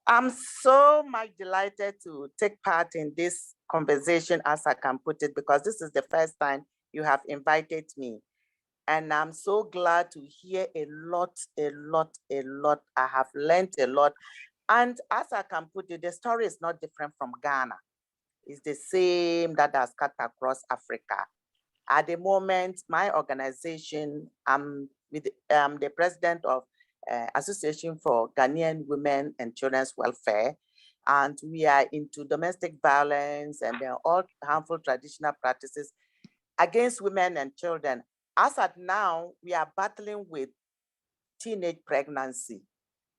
I'm so much delighted to take part in this conversation, as I can put it, because this is the first time you have invited me. And I'm so glad to hear a lot. I have learned a lot. And as I can put it, the story is not different from Ghana. It's the same that has cut across Africa. At the moment, my organization, I'm the president of Association for Ghanaian Women and Children's Welfare. And we are into domestic violence and all harmful traditional practices against women and children. As at now, we are battling with teenage pregnancy.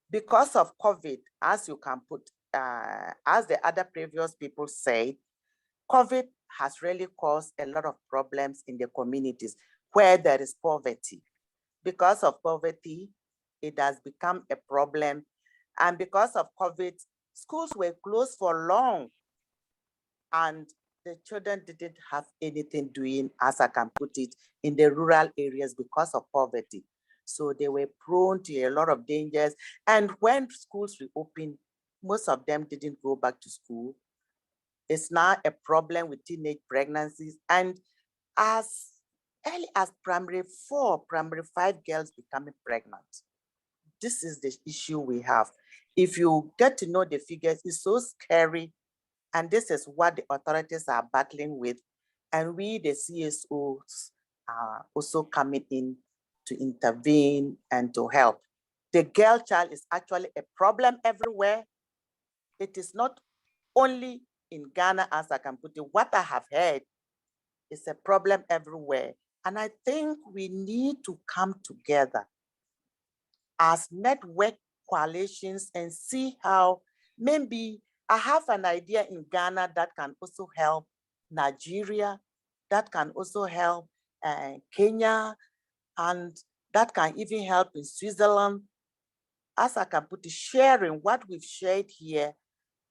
Because of COVID, as you can put, as the other previous people said, COVID has really caused a lot of problems in the communities where there is poverty. Because of poverty, it has become a problem. And because of COVID, schools were closed for long. And the children didn't have anything doing, as I can put it, in the rural areas because of poverty. So they were prone to a lot of dangers. And when schools reopened, most of them didn't go back to school. It's now a problem with teenage pregnancies. And as early as primary 4, primary 5 girls becoming pregnant. This is the issue we have. If you get to know the figures, it's so scary. And this is what the authorities are battling with. And we, the CSOs, are also coming in to intervene and to help. The girl child is actually a problem everywhere. It is not only in Ghana, as I can put it. What I have heard is a problem everywhere. And I think we need to come together as network coalitions and see how maybe I have an idea in Ghana that can also help Nigeria, that can also help Kenya, and that can even help in Switzerland. as I can put it, sharing what we've shared here,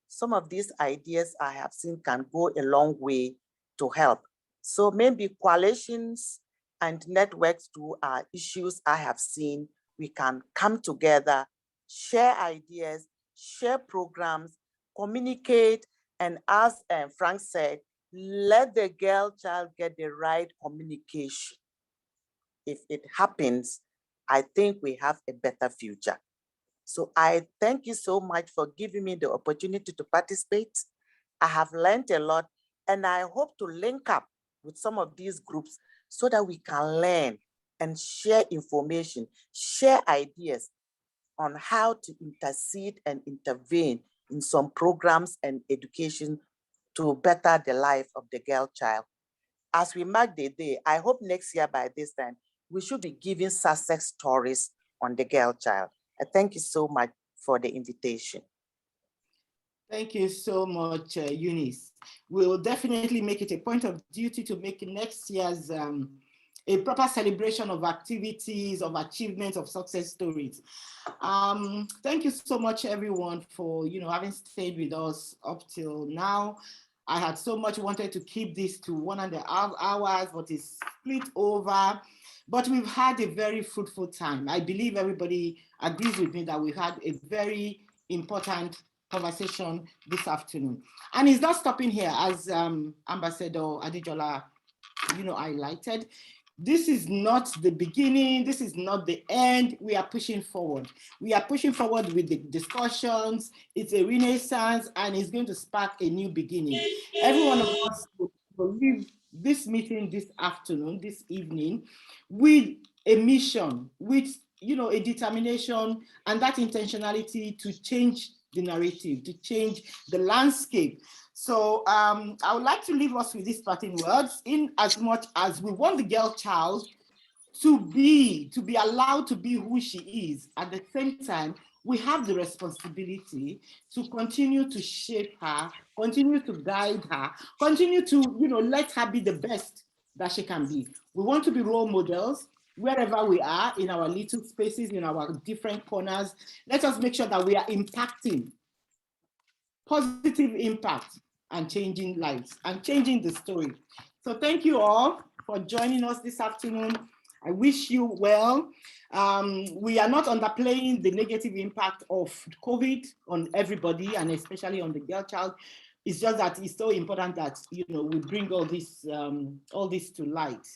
some of these ideas I have seen can go a long way to help. So maybe coalitions and networks to issues I have seen, we can come together, share ideas, share programs, communicate, and as Frank said, let the girl child get the right communication. If it happens, I think we have a better future. So I thank you so much for giving me the opportunity to participate. I have learned a lot, and I hope to link up with some of these groups so that we can learn and share information, share ideas on how to intercede and intervene in some programs and education to better the life of the girl child. As we mark the day, I hope next year by this time, we should be giving success stories on the girl child. I thank you so much for the invitation. Thank you so much, Eunice. We'll definitely make it a point of duty to make next year's a proper celebration of activities, of achievements, of success stories. Thank you so much, everyone, for having stayed with us up till now. I had so much wanted to keep this to 1.5 hours, but it's split over. But we've had a very fruitful time. I believe everybody agrees with me that we've had a very important conversation this afternoon. And it's not stopping here, as Ambassador Adejola, highlighted. This is not the beginning. This is not the end. We are pushing forward. We are pushing forward with the discussions. It's a renaissance, and it's going to spark a new beginning. Every one of us will leave this meeting this afternoon, this evening, with a mission, with a determination and that intentionality to change the narrative, to change the landscape. So I would like to leave us with these parting words. In as much as we want the girl child to be allowed to be who she is, at the same time, we have the responsibility to continue to shape her, continue to guide her, continue to let her be the best that she can be. We want to be role models wherever we are in our little spaces, in our different corners. Let us make sure that we are impacting, positive impact, and changing lives and changing the story. So thank you all for joining us this afternoon. I wish you well. We are not underplaying the negative impact of COVID on everybody, and especially on the girl child. It's just that it's so important that we bring all this to light.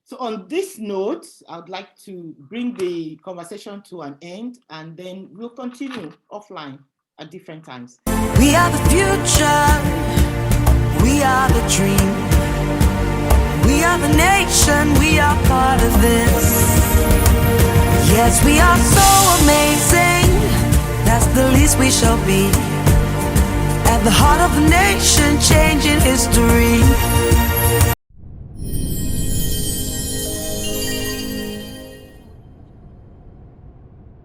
So on this note, I would like to bring the conversation to an end, and then we'll continue offline at different times. We are the future, we are the dream, we are the nation, we are part of this. Yes, we are so amazing, that's the least we shall be. At the heart of the nation, changing history.